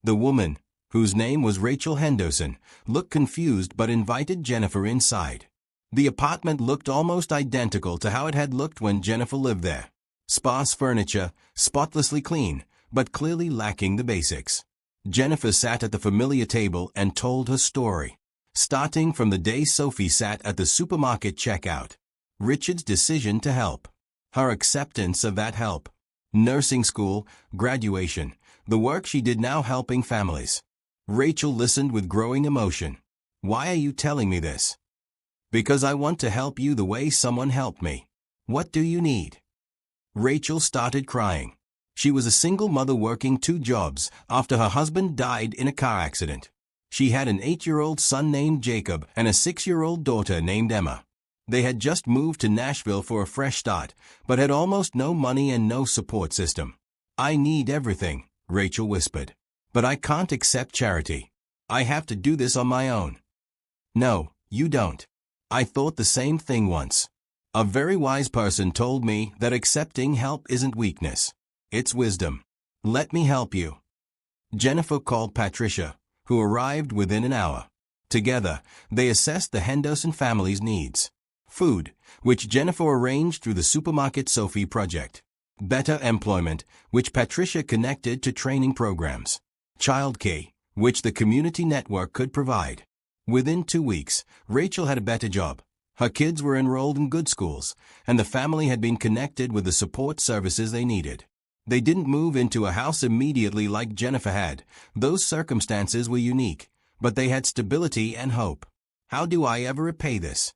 The woman, whose name was Rachel Henderson, looked confused but invited Jennifer inside. The apartment looked almost identical to how it had looked when Jennifer lived there. Sparse furniture, spotlessly clean, but clearly lacking the basics. Jennifer sat at the familiar table and told her story, starting from the day Sophie sat at the supermarket checkout. Richard's decision to help. Her acceptance of that help. Nursing school, graduation, the work she did now helping families. Rachel listened with growing emotion. Why are you telling me this? Because I want to help you the way someone helped me. What do you need? Rachel started crying. She was a single mother working 2 jobs after her husband died in a car accident. She had an 8-year-old son named Jacob and a 6-year-old daughter named Emma. They had just moved to Nashville for a fresh start, but had almost no money and no support system. I need everything, Rachel whispered. But I can't accept charity. I have to do this on my own. No, you don't. I thought the same thing once. A very wise person told me that accepting help isn't weakness. It's wisdom. Let me help you. Jennifer called Patricia, who arrived within an hour. Together, they assessed the Henderson family's needs. Food, which Jennifer arranged through the Supermarket Sophie project. Better employment, which Patricia connected to training programs. Childcare, which the community network could provide. Within 2 weeks, Rachel had a better job. Her kids were enrolled in good schools, and the family had been connected with the support services they needed. They didn't move into a house immediately like Jennifer had. Those circumstances were unique, but they had stability and hope. How do I ever repay this?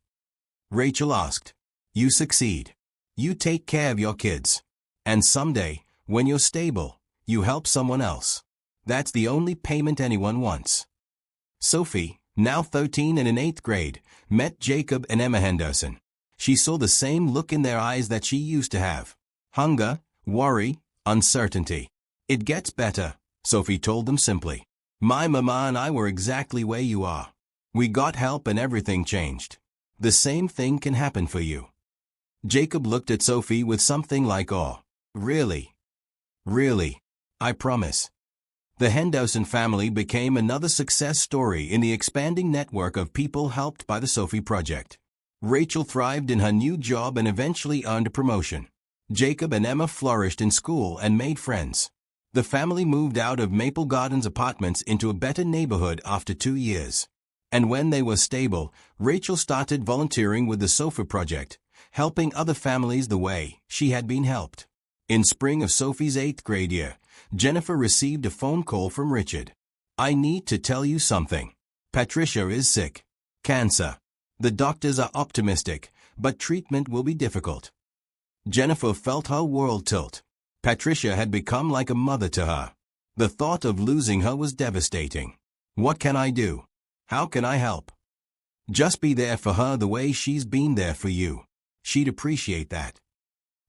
Rachel asked. You succeed. You take care of your kids. And someday, when you're stable, you help someone else. That's the only payment anyone wants. Sophie, now 13 and in 8th grade, met Jacob and Emma Henderson. She saw the same look in their eyes that she used to have. Hunger, worry, uncertainty. It gets better, Sophie told them simply. My mama and I were exactly where you are. We got help and everything changed. The same thing can happen for you. Jacob looked at Sophie with something like awe. Really? Really? I promise. The Henderson family became another success story in the expanding network of people helped by the Sophie Project. Rachel thrived in her new job and eventually earned a promotion. Jacob and Emma flourished in school and made friends. The family moved out of Maple Gardens Apartments into a better neighborhood after 2 years. And when they were stable, Rachel started volunteering with the Sophie Project, helping other families the way she had been helped. In spring of Sophie's 8th grade year, Jennifer received a phone call from Richard. "I need to tell you something. Patricia is sick. Cancer. The doctors are optimistic, but treatment will be difficult." Jennifer felt her world tilt. Patricia had become like a mother to her. The thought of losing her was devastating. "What can I do? How can I help?" "Just be there for her the way she's been there for you. She'd appreciate that."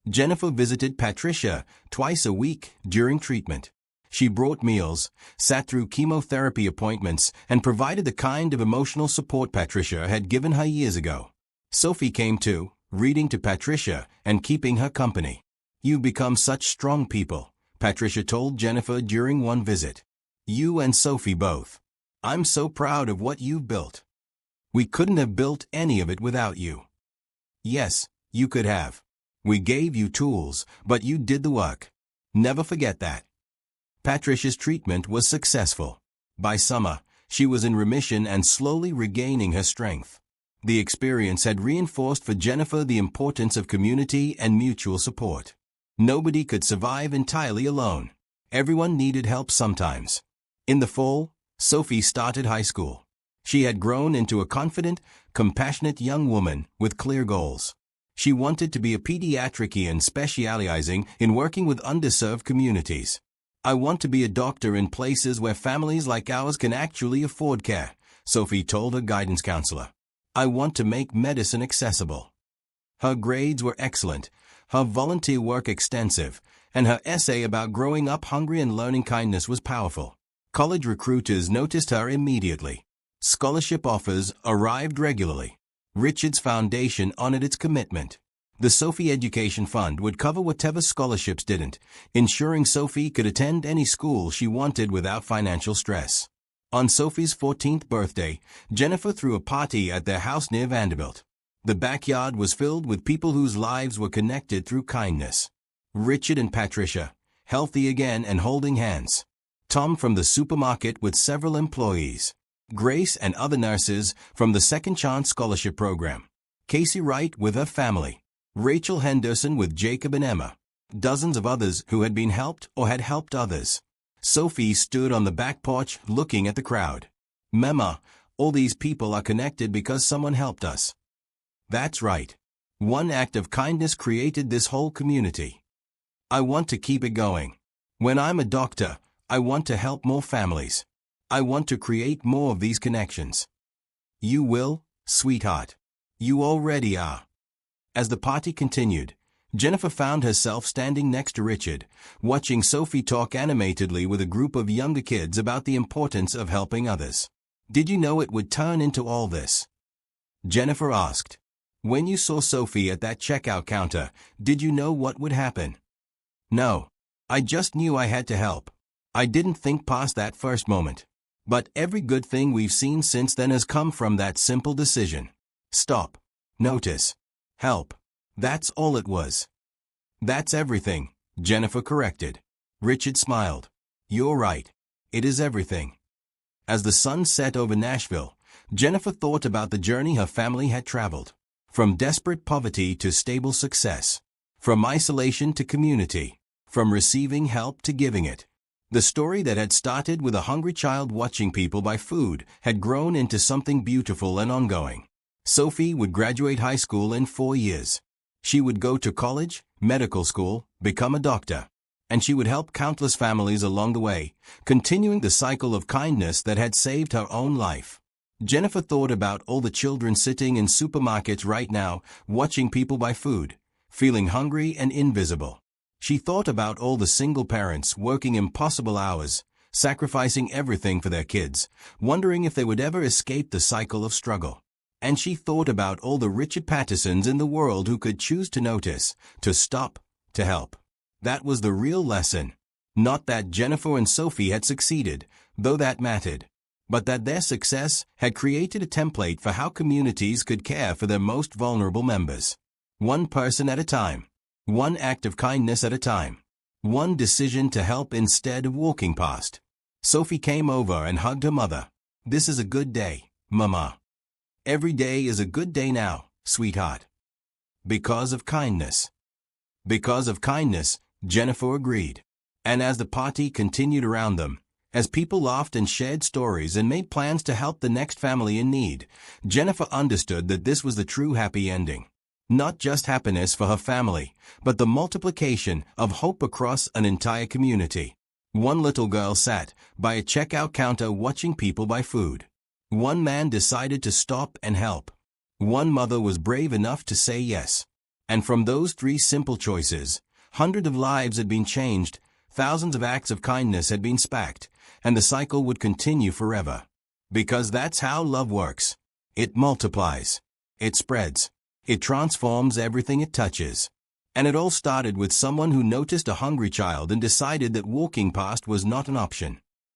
Jennifer visited Patricia twice a week during treatment. She brought meals, sat through chemotherapy appointments, and provided the kind of emotional support Patricia had given her years ago. Sophie came too, reading to Patricia and keeping her company. "You've become such strong people," Patricia told Jennifer during one visit. "You and Sophie both. I'm so proud of what you've built. We couldn't have built any of it without you." "Yes, you could have. We gave you tools, but you did the work. Never forget that." Patricia's treatment was successful. By summer, she was in remission and slowly regaining her strength. The experience had reinforced for Jennifer the importance of community and mutual support. Nobody could survive entirely alone. Everyone needed help sometimes. In the fall, Sophie started high school. She had grown into a confident, compassionate young woman with clear goals. She wanted to be a pediatrician specializing in working with underserved communities. "I want to be a doctor in places where families like ours can actually afford care," Sophie told her guidance counselor. "I want to make medicine accessible." Her grades were excellent, her volunteer work extensive, and her essay about growing up hungry and learning kindness was powerful. College recruiters noticed her immediately. Scholarship offers arrived regularly. Richard's foundation honored its commitment. The Sophie Education Fund would cover whatever scholarships didn't, ensuring Sophie could attend any school she wanted without financial stress. On Sophie's 14th birthday, Jennifer threw a party at their house near Vanderbilt. The backyard was filled with people whose lives were connected through kindness. Richard and Patricia, healthy again and holding hands. Tom from the supermarket with several employees. Grace and other nurses from the Second Chance Scholarship Program. Casey Wright with her family. Rachel Henderson with Jacob and Emma. Dozens of others who had been helped or had helped others. Sophie stood on the back porch looking at the crowd. "Mama, all these people are connected because someone helped us." That's right. One act of kindness created this whole community. I want to keep it going. When I'm a doctor, I want to help more families. I want to create more of these connections. You will, sweetheart. You already are. As the party continued, Jennifer found herself standing next to Richard, watching Sophie talk animatedly with a group of younger kids about the importance of helping others. "Did you know it would turn into all this?" Jennifer asked. "When you saw Sophie at that checkout counter, did you know what would happen?" "No. I just knew I had to help. I didn't think past that first moment. But every good thing we've seen since then has come from that simple decision. Stop. Notice. Help. That's all it was." "That's everything," Jennifer corrected. Richard smiled. "You're right. It is everything." As the sun set over Nashville, Jennifer thought about the journey her family had traveled. From desperate poverty to stable success. From isolation to community. From receiving help to giving it. The story that had started with a hungry child watching people buy food had grown into something beautiful and ongoing. Sophie would graduate high school in 4 years. She would go to college, medical school, become a doctor. And she would help countless families along the way, continuing the cycle of kindness that had saved her own life. Jennifer thought about all the children sitting in supermarkets right now, watching people buy food, feeling hungry and invisible. She thought about all the single parents working impossible hours, sacrificing everything for their kids, wondering if they would ever escape the cycle of struggle. And she thought about all the Richard Pattersons in the world who could choose to notice, to stop, to help. That was the real lesson. Not that Jennifer and Sophie had succeeded, though that mattered, but that their success had created a template for how communities could care for their most vulnerable members. One person at a time. One act of kindness at a time. One decision to help instead of walking past. Sophie came over and hugged her mother. "This is a good day, Mama. Every day is a good day now, sweetheart." Because of kindness. Because of kindness, Jennifer agreed. And as the party continued around them, as people laughed and shared stories and made plans to help the next family in need, Jennifer understood that this was the true happy ending. Not just happiness for her family, but the multiplication of hope across an entire community. One little girl sat by a checkout counter watching people buy food. One man decided to stop and help. One mother was brave enough to say yes. And from those 3 simple choices, hundreds of lives had been changed, thousands of acts of kindness had been sparked, and the cycle would continue forever. Because that's how love works. It multiplies. It spreads. It transforms everything it touches. And it all started with someone who noticed a hungry child and decided that walking past was not an option.